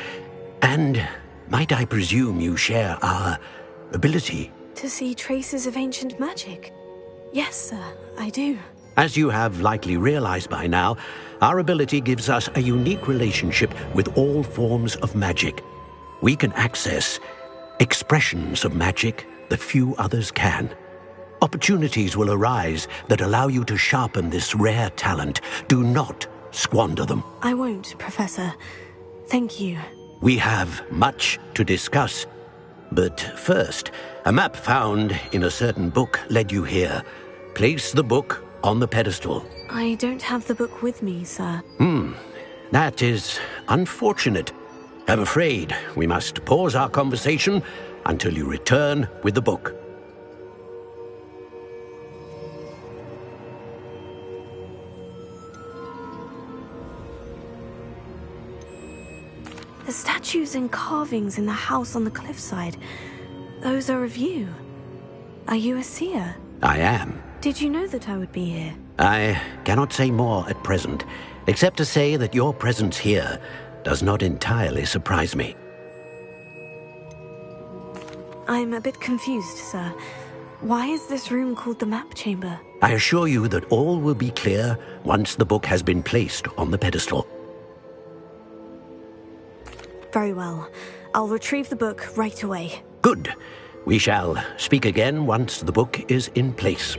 And might I presume you share our ability? To see traces of ancient magic? Yes, sir, I do. As you have likely realized by now, our ability gives us a unique relationship with all forms of magic. We can access expressions of magic that few others can. Opportunities will arise that allow you to sharpen this rare talent. Do not squander them. I won't, Professor. Thank you. We have much to discuss. But first, a map found in a certain book led you here. Place the book on the pedestal. I don't have the book with me, sir. That is unfortunate. I'm afraid we must pause our conversation until you return with the book. The statues and carvings in the house on the cliffside, those are of you. Are you a seer? I am. Did you know that I would be here? I cannot say more at present, except to say that your presence here does not entirely surprise me. I'm a bit confused, sir. Why is this room called the map chamber? I assure you that all will be clear once the book has been placed on the pedestal. Very well. I'll retrieve the book right away. Good. We shall speak again once the book is in place.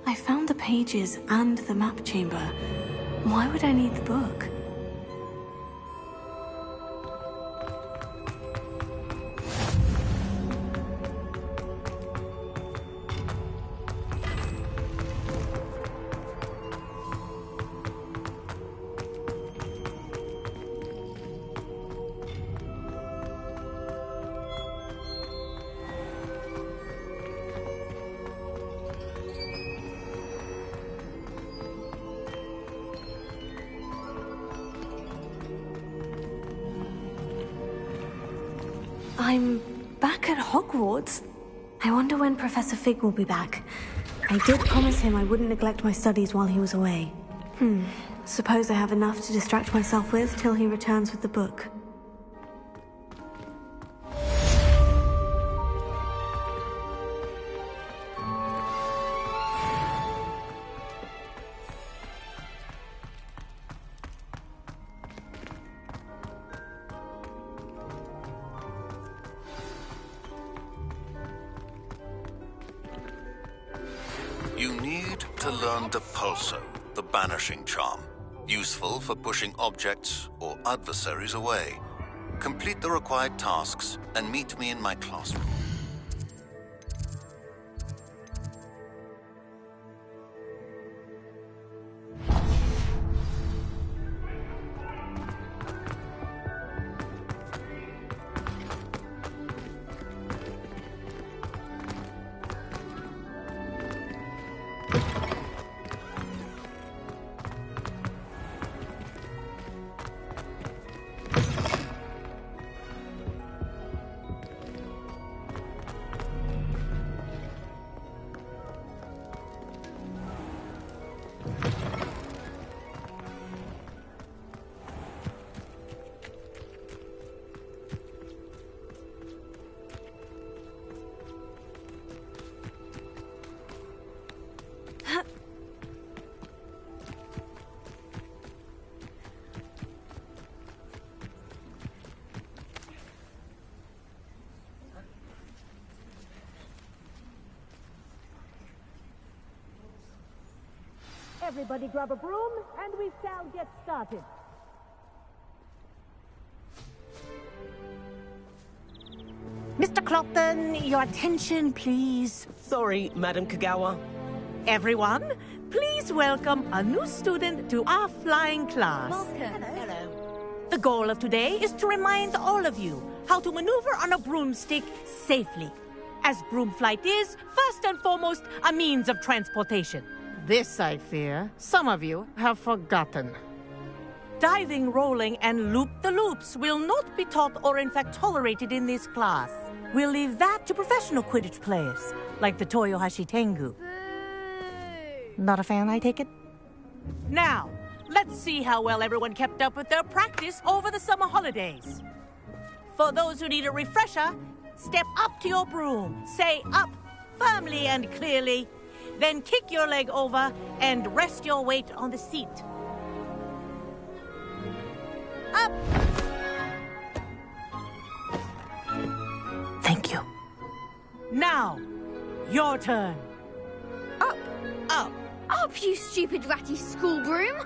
I found the pages and the map chamber. Why would I need the book? I'm back at Hogwarts. I wonder when Professor Fig will be back. I did promise him I wouldn't neglect my studies while he was away. Suppose I have enough to distract myself with till he returns with the book. You need to learn Depulso, the banishing charm. Useful for pushing objects or adversaries away. Complete the required tasks and meet me in my classroom. Everybody grab a broom, and we shall get started. Mr. Clopton, your attention, please. Sorry, Madam Kagawa. Everyone, please welcome a new student to our flying class. Welcome. Hello. The goal of today is to remind all of you how to maneuver on a broomstick safely, as broom flight is, first and foremost, a means of transportation. This, I fear, some of you have forgotten. Diving, rolling, and loop-the-loops will not be taught or in fact tolerated in this class. We'll leave that to professional Quidditch players, like the Toyohashi Tengu. Not a fan, I take it? Now, let's see how well everyone kept up with their practice over the summer holidays. For those who need a refresher, step up to your broom, say up firmly and clearly, then kick your leg over and rest your weight on the seat. Up! Thank you. Now, your turn. Up! Up! Up, you stupid ratty school broom!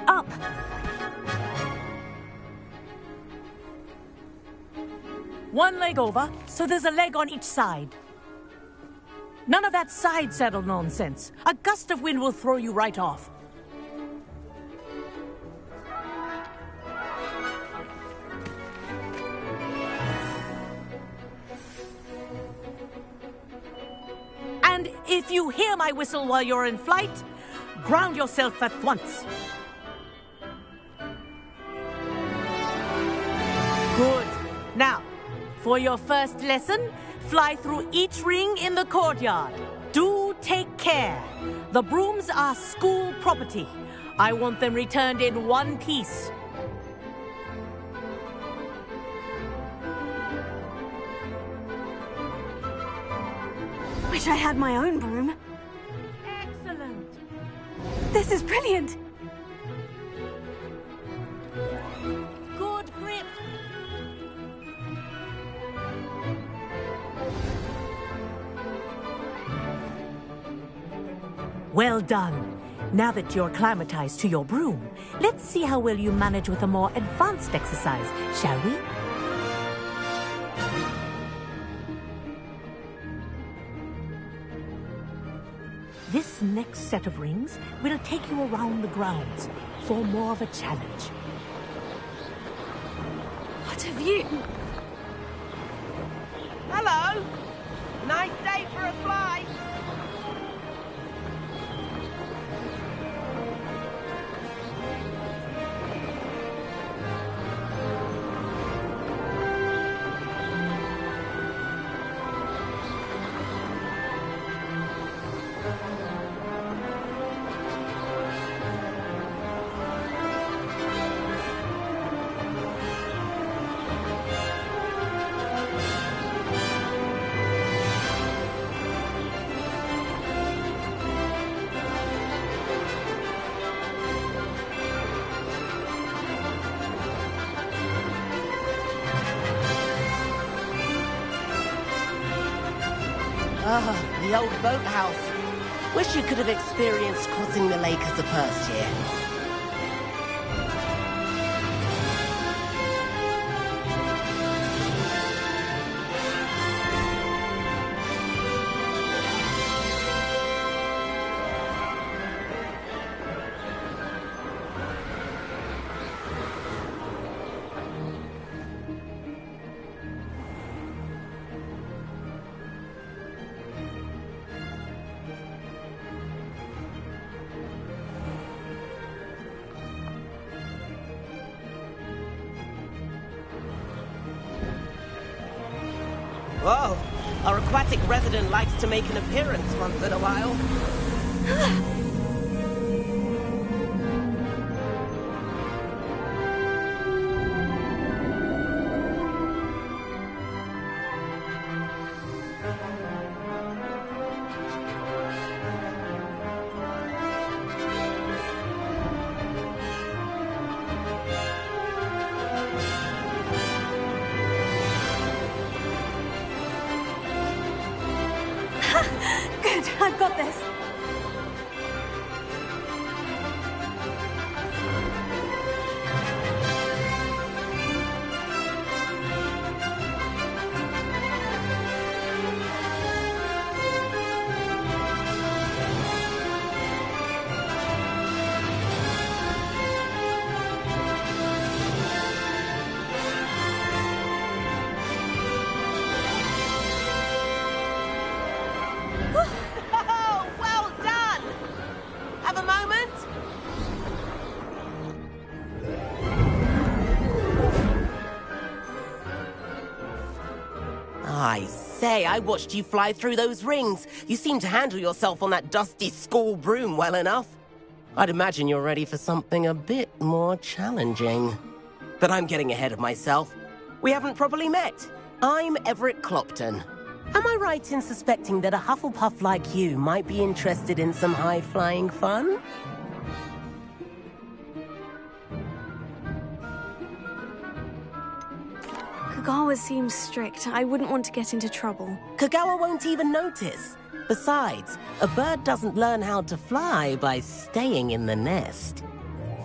Up! One leg over, so there's a leg on each side. None of that side saddle nonsense. A gust of wind will throw you right off. And if you hear my whistle while you're in flight, ground yourself at once. Good. Now, for your first lesson, fly through each ring in the courtyard. Do take care. The brooms are school property. I want them returned in one piece. Wish I had my own broom. Excellent. This is brilliant. Good grip. Well done. Now that you're acclimatized to your broom, let's see how well you manage with a more advanced exercise, shall we? This next set of rings will take you around the grounds for more of a challenge. What have you... Hello. Nice day for a fly. Ah, the old boathouse. Wish you could have experienced crossing the lake as a first year. Whoa, our aquatic resident likes to make an appearance once in a while. this. Well done! Have a moment? I say, I watched you fly through those rings. You seem to handle yourself on that dusty school broom well enough. I'd imagine you're ready for something a bit more challenging. But I'm getting ahead of myself. We haven't properly met. I'm Everett Clopton. Am I right in suspecting that a Hufflepuff like you might be interested in some high-flying fun? Kagawa seems strict. I wouldn't want to get into trouble. Kagawa won't even notice. Besides, a bird doesn't learn how to fly by staying in the nest.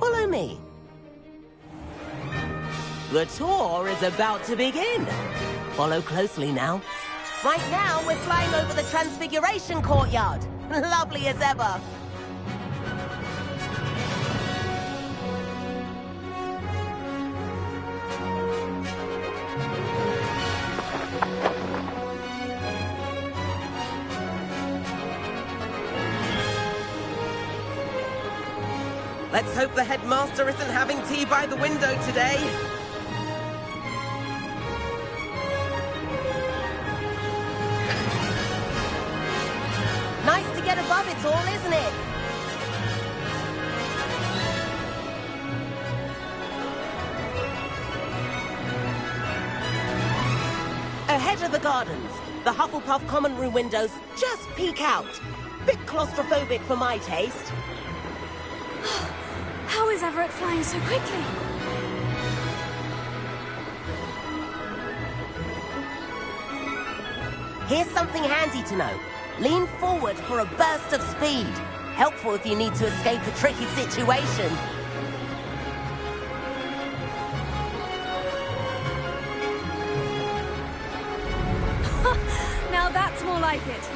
Follow me. The tour is about to begin. Follow closely now. Right now, we're flying over the Transfiguration Courtyard. Lovely as ever. Let's hope the headmaster isn't having tea by the window today. Nice to get above it all, isn't it? Ahead of the gardens, the Hufflepuff common room windows just peek out. Bit claustrophobic for my taste. How is Everett flying so quickly? Here's something handy to know. Lean forward for a burst of speed. Helpful if you need to escape a tricky situation. Now that's more like it.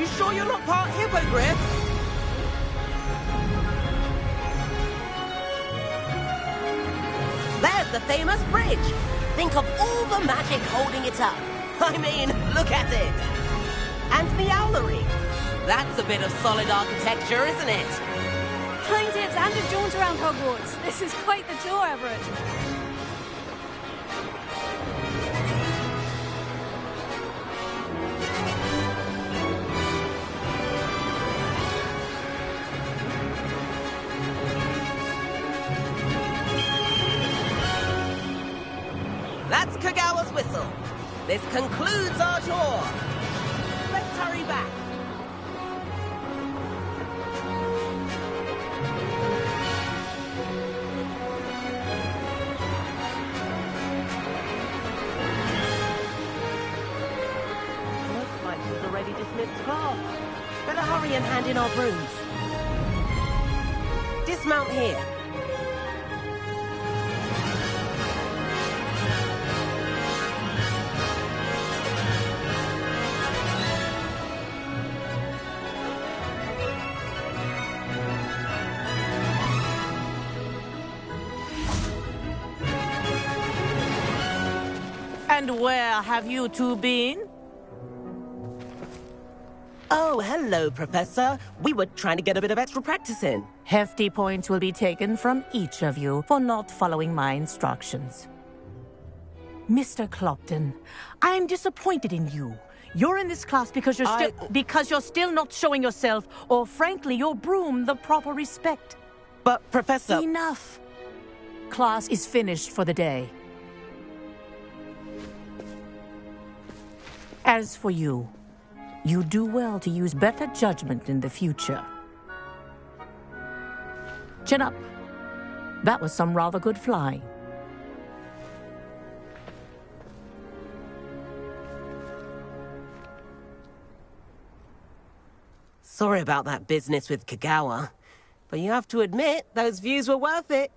You sure you're not part hippogriff? There's the famous bridge. Think of all the magic holding it up. I mean, look at it. And the owlery. That's a bit of solid architecture, isn't it? Flying tips and a jaunt around Hogwarts. This is quite the tour, Everett. That's Kagawa's whistle. This concludes our tour. Let's hurry back. Looks like we've already dismissed class. Better hurry and hand in our brooms. Dismount here. And where have you two been? Oh, hello, Professor. We were trying to get a bit of extra practice in. Hefty points will be taken from each of you for not following my instructions. Mr. Clopton, I'm disappointed in you. You're in this class because you're still not showing yourself, or frankly, your broom, the proper respect. But, Professor... Enough. Class is finished for the day. As for you, you do well to use better judgment in the future. Chin up. That was some rather good flying. Sorry about that business with Kagawa, but you have to admit, those views were worth it.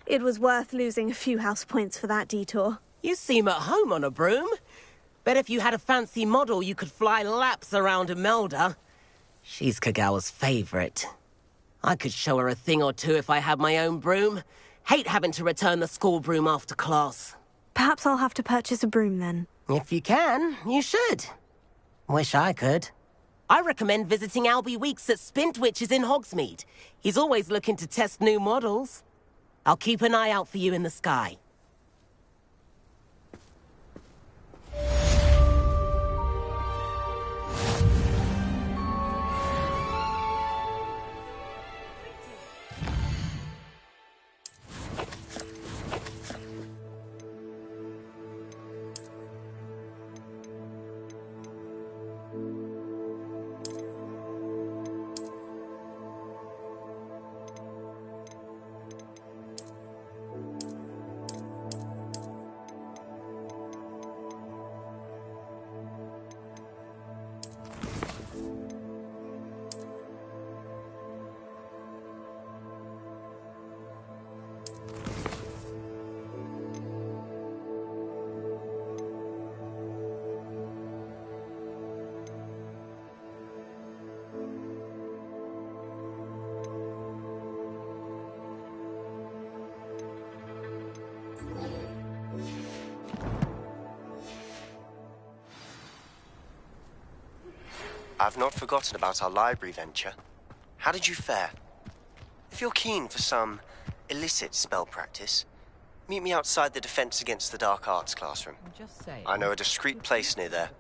It was worth losing a few house points for that detour. You seem at home on a broom. Bet if you had a fancy model, you could fly laps around Imelda. She's Kagawa's favorite. I could show her a thing or two if I had my own broom. Hate having to return the school broom after class. Perhaps I'll have to purchase a broom then. If you can, you should. Wish I could. I recommend visiting Albie Weeks at Spintwitches in Hogsmeade. He's always looking to test new models. I'll keep an eye out for you in the sky. I've not forgotten about our library venture. How did you fare? If you're keen for some illicit spell practice, meet me outside the Defense Against the Dark Arts classroom. Just saying. I know a discreet place near there.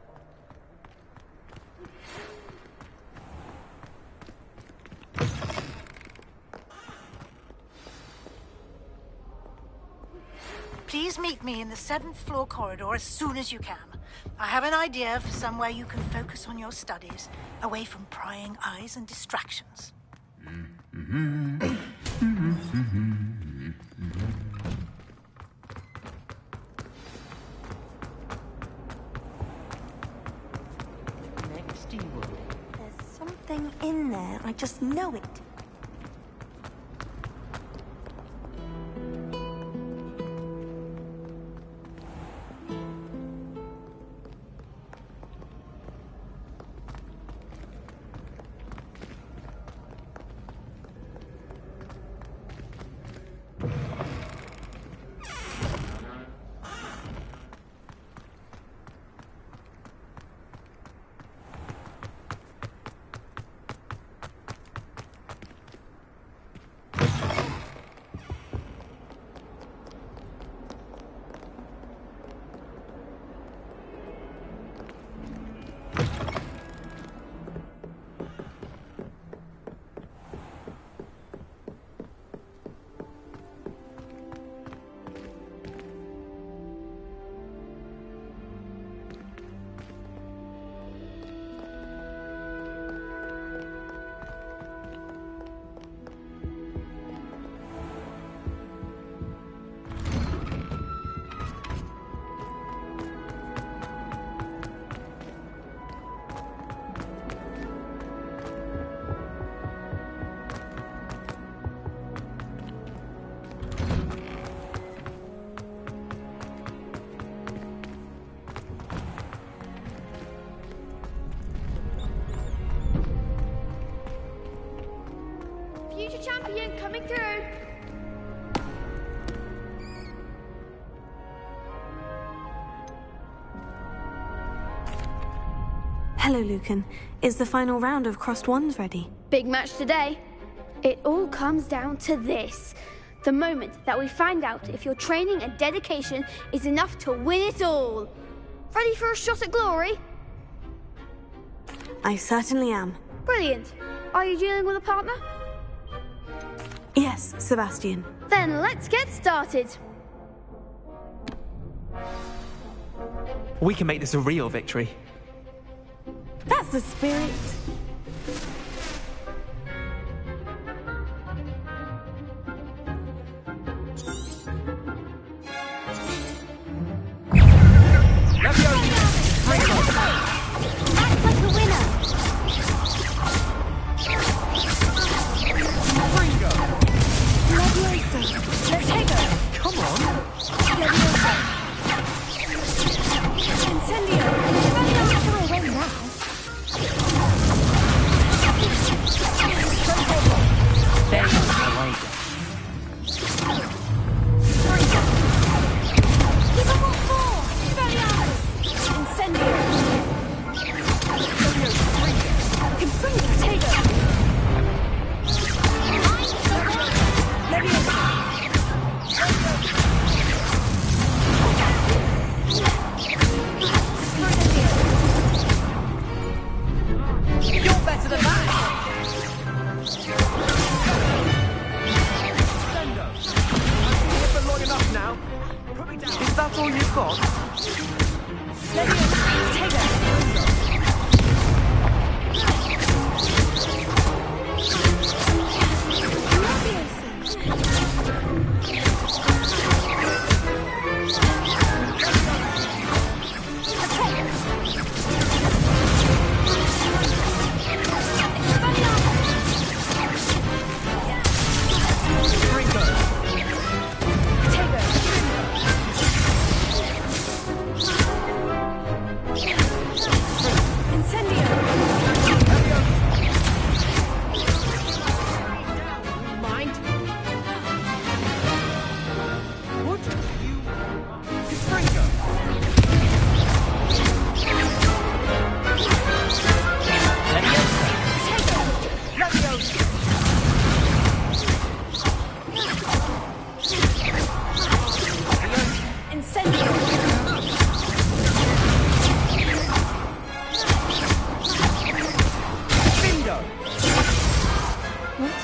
Please meet me in the 7th floor corridor as soon as you can. I have an idea for somewhere you can focus on your studies, away from prying eyes and distractions. Next you would. There's something in there. I just know it. Future champion coming through. Hello, Lucan. Is the final round of Crossed Wands ready? Big match today. It all comes down to this. The moment that we find out if your training and dedication is enough to win it all. Ready for a shot at glory? I certainly am. Brilliant. Are you dealing with a partner? Yes, Sebastian. Then let's get started. We can make this a real victory. That's the spirit.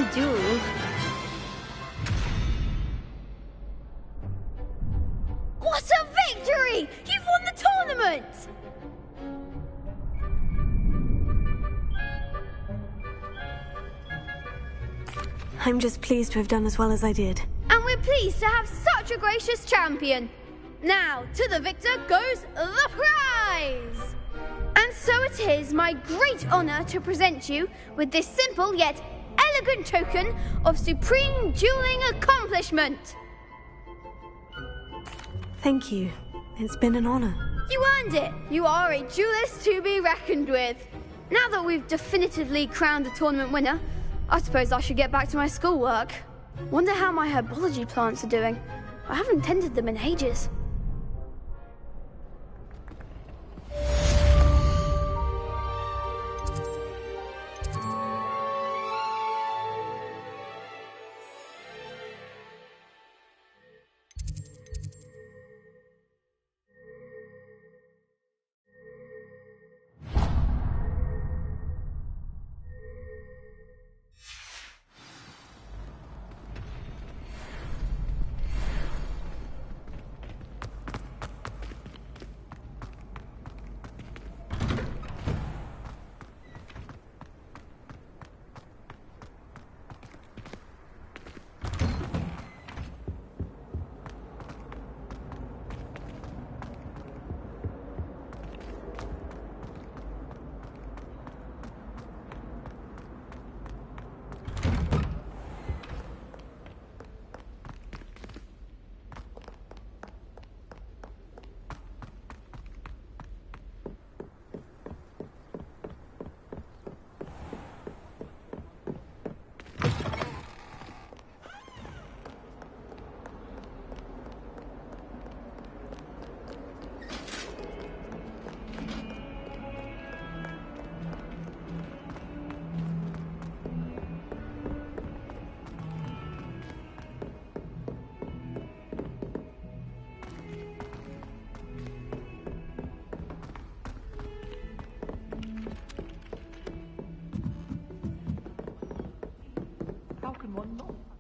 to duel. What a victory! You've won the tournament! I'm just pleased to have done as well as I did. And we're pleased to have such a gracious champion. Now, to the victor goes the prize! And so it is my great honor to present you with this simple yet elegant token of supreme dueling accomplishment. Thank you. It's been an honor. You earned it. You are a duelist to be reckoned with. Now that we've definitively crowned the tournament winner, I suppose I should get back to my schoolwork. Wonder how my herbology plants are doing. I haven't tended them in ages.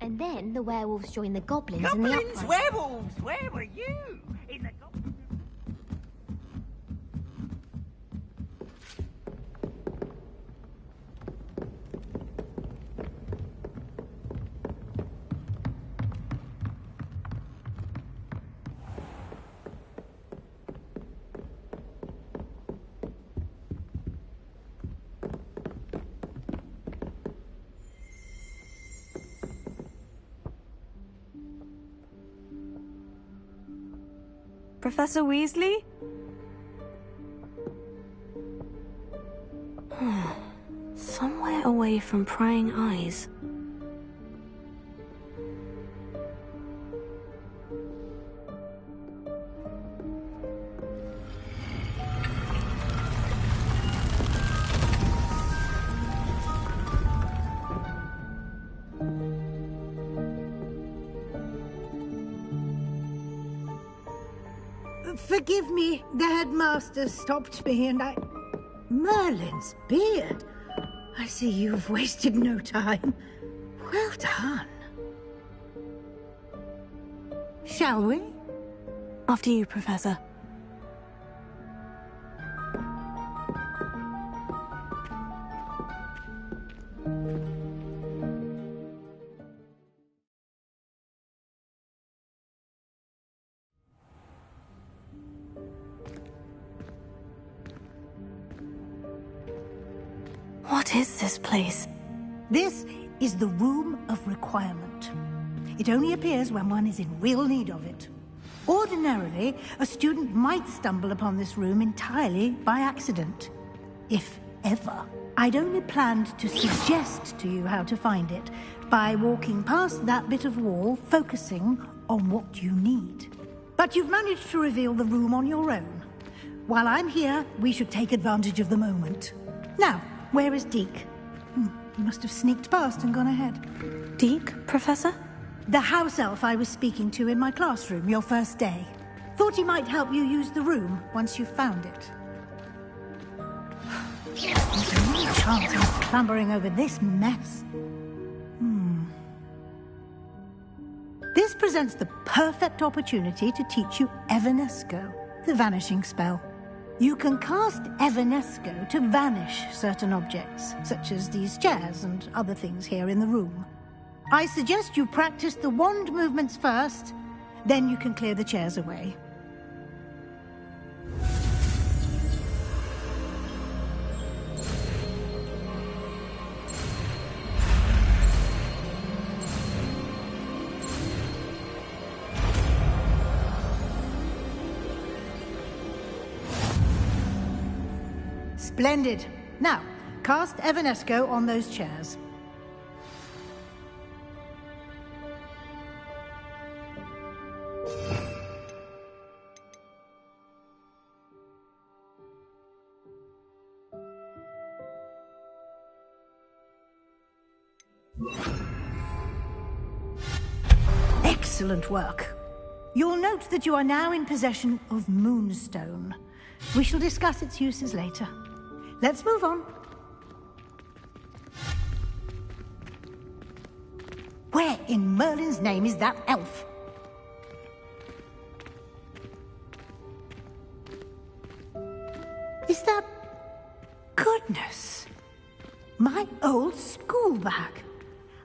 And then the werewolves join the goblins in the Goblins, upright. werewolves, where were you? In the Professor Weasley? Somewhere away from prying eyes. Forgive me, the headmaster stopped me and I... Merlin's beard. I see you've wasted no time. Well done. Shall we? After you, Professor. What is this place? This is the Room of Requirement. It only appears when one is in real need of it. Ordinarily, a student might stumble upon this room entirely by accident. If ever. I'd only planned to suggest to you how to find it by walking past that bit of wall, focusing on what you need. But you've managed to reveal the room on your own. While I'm here, we should take advantage of the moment. Now, where is Deke? He must have sneaked past and gone ahead. Deke, Professor? The house elf I was speaking to in my classroom your first day. Thought he might help you use the room once you found it. There's no chance of clambering over this mess. This presents the perfect opportunity to teach you Evanesco, the vanishing spell. You can cast Evanesco to vanish certain objects, such as these chairs and other things here in the room. I suggest you practice the wand movements first, then you can clear the chairs away. Splendid. Now, cast Evanesco on those chairs. Excellent work. You'll note that you are now in possession of Moonstone. We shall discuss its uses later. Let's move on. Where in Merlin's name is that elf? Is that... Goodness! My old school bag.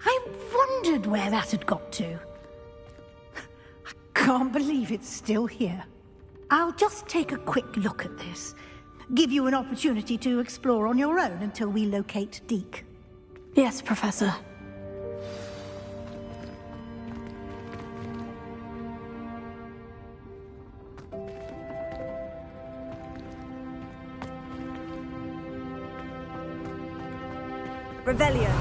I wondered where that had got to. I can't believe it's still here. I'll just take a quick look at this. Give you an opportunity to explore on your own until we locate Deke. Yes, Professor. Revelio.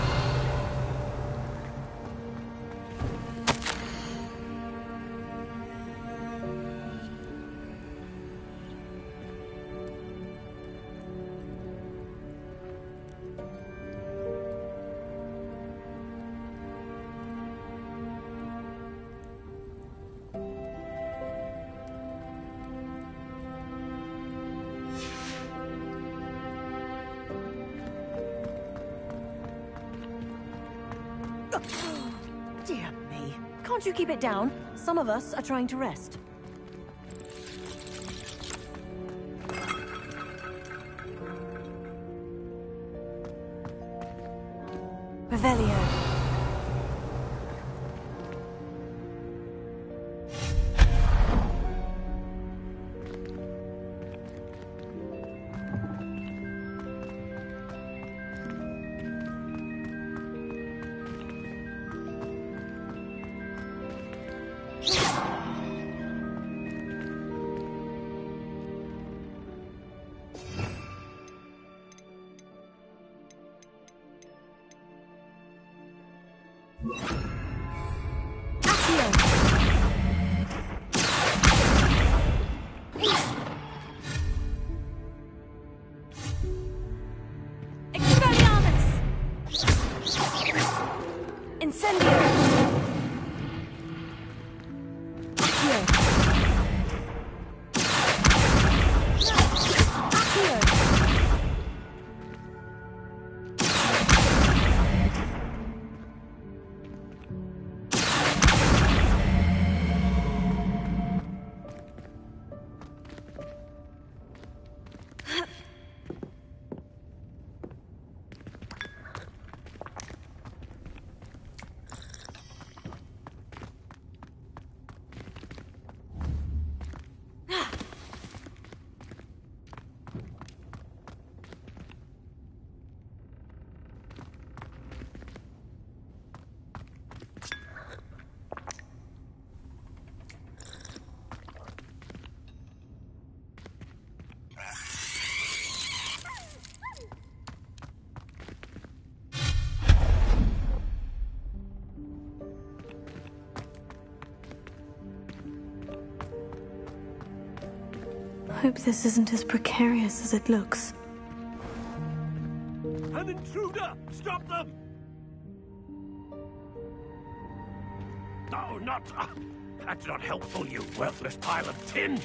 Dear me. Can't you keep it down? Some of us are trying to rest. Revelio. Hope this isn't as precarious as it looks. An intruder! Stop them! No, not... that's not helpful, you worthless pile of tin!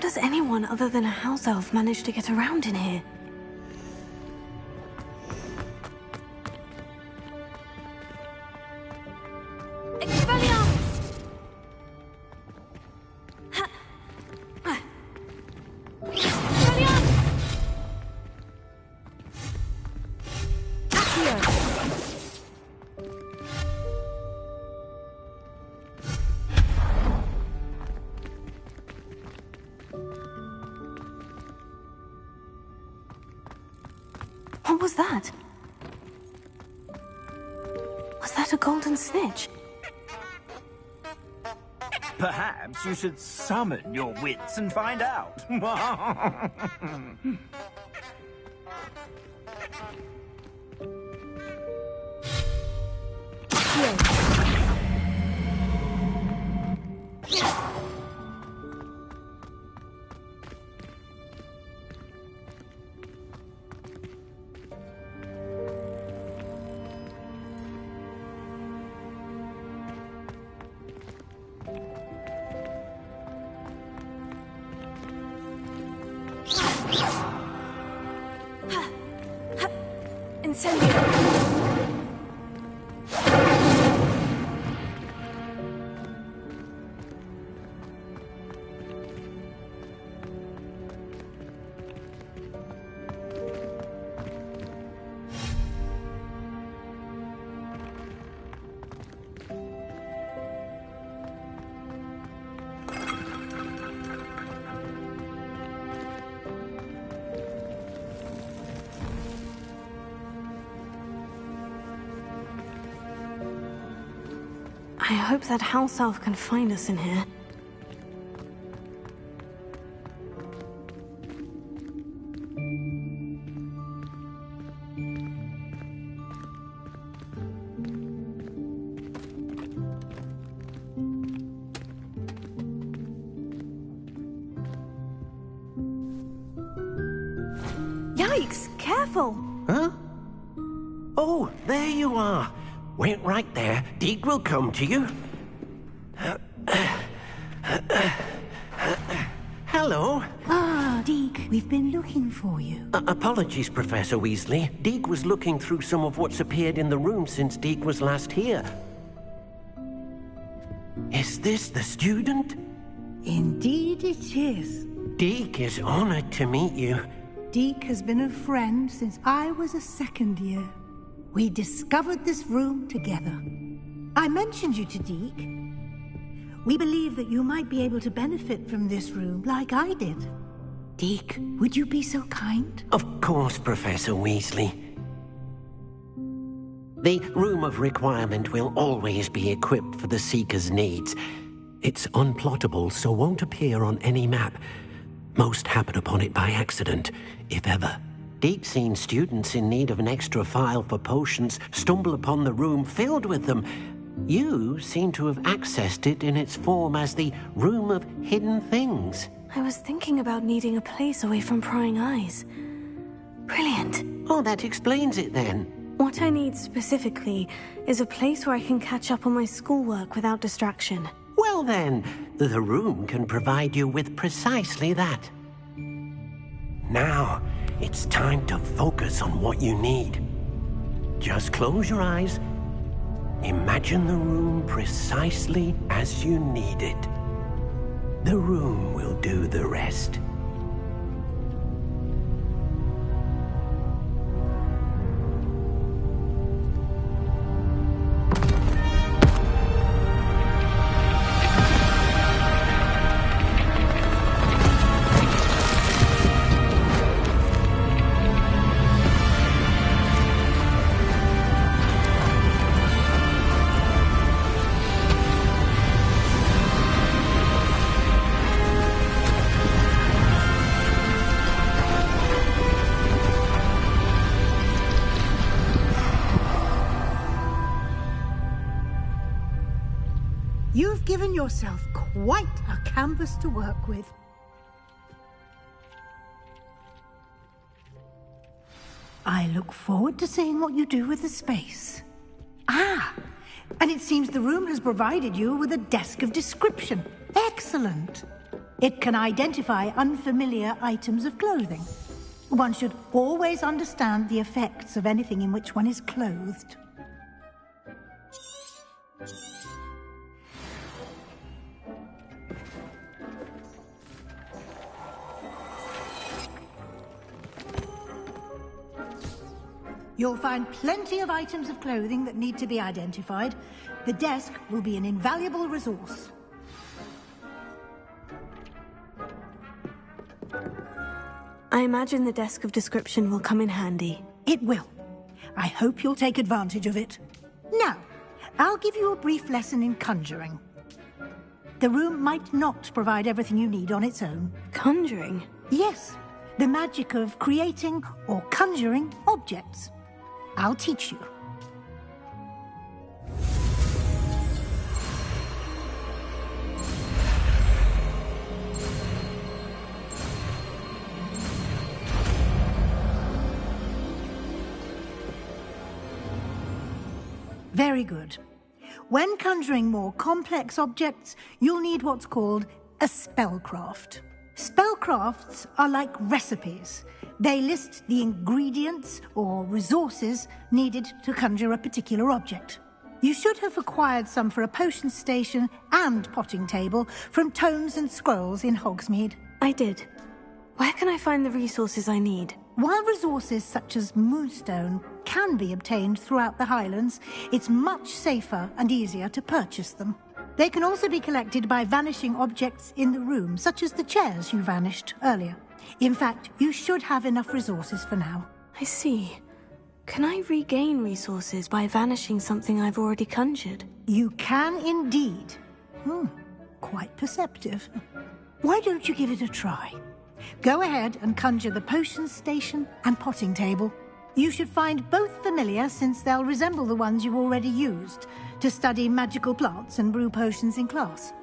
does anyone other than a house elf manage to get around in here? Expelliarmus! What was that? Was that a golden snitch? Perhaps you should summon your wits and find out. I hope that house elf can find us in here. Yikes! Careful! Huh? Oh, there you are. Wait right there. Deek will come to you. Hello. Ah, Deek, we've been looking for you. Apologies, Professor Weasley. Deek was looking through some of what's appeared in the room since Deek was last here. Is this the student? Indeed it is. Deek is honored to meet you. Deek has been a friend since I was a second year. We discovered this room together. I mentioned you to Deek. We believe that you might be able to benefit from this room like I did. Deek, would you be so kind? Of course, Professor Weasley. The Room of Requirement will always be equipped for the Seeker's needs. It's unplottable, so won't appear on any map. Most happen upon it by accident, if ever. Deek's seen students in need of an extra file for potions stumble upon the room filled with them. You seem to have accessed it in its form as the Room of Hidden Things. I was thinking about needing a place away from prying eyes. Brilliant. Oh, that explains it then. What I need specifically is a place where I can catch up on my schoolwork without distraction. Well then, the room can provide you with precisely that. Now, it's time to focus on what you need. Just close your eyes. Imagine the room precisely as you need it. The room will do the rest. You've given yourself quite a canvas to work with. I look forward to seeing what you do with the space. Ah, And it seems the room has provided you with a desk of description. Excellent. It can identify unfamiliar items of clothing. One should always understand the effects of anything in which one is clothed. You'll find plenty of items of clothing that need to be identified. The desk will be an invaluable resource. I imagine the desk of description will come in handy. It will. I hope you'll take advantage of it. Now, I'll give you a brief lesson in conjuring. The room might not provide everything you need on its own. Conjuring? Yes, the magic of creating or conjuring objects. I'll teach you. Very good. When conjuring more complex objects, you'll need what's called a spellcraft. Spellcrafts are like recipes. They list the ingredients or resources needed to conjure a particular object. You should have acquired some for a potion station and potting table from tomes and scrolls in Hogsmeade. I did. Where can I find the resources I need? While resources such as moonstone can be obtained throughout the Highlands, it's much safer and easier to purchase them. They can also be collected by vanishing objects in the room, such as the chairs you vanished earlier. In fact, you should have enough resources for now. I see. Can I regain resources by vanishing something I've already conjured? You can indeed. Quite perceptive. Why don't you give it a try? Go ahead and conjure the potion station and potting table. You should find both familiar, since they'll resemble the ones you've already used to study magical plants and brew potions in class.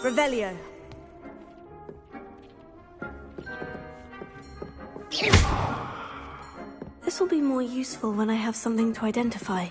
Revelio. This will be more useful when I have something to identify.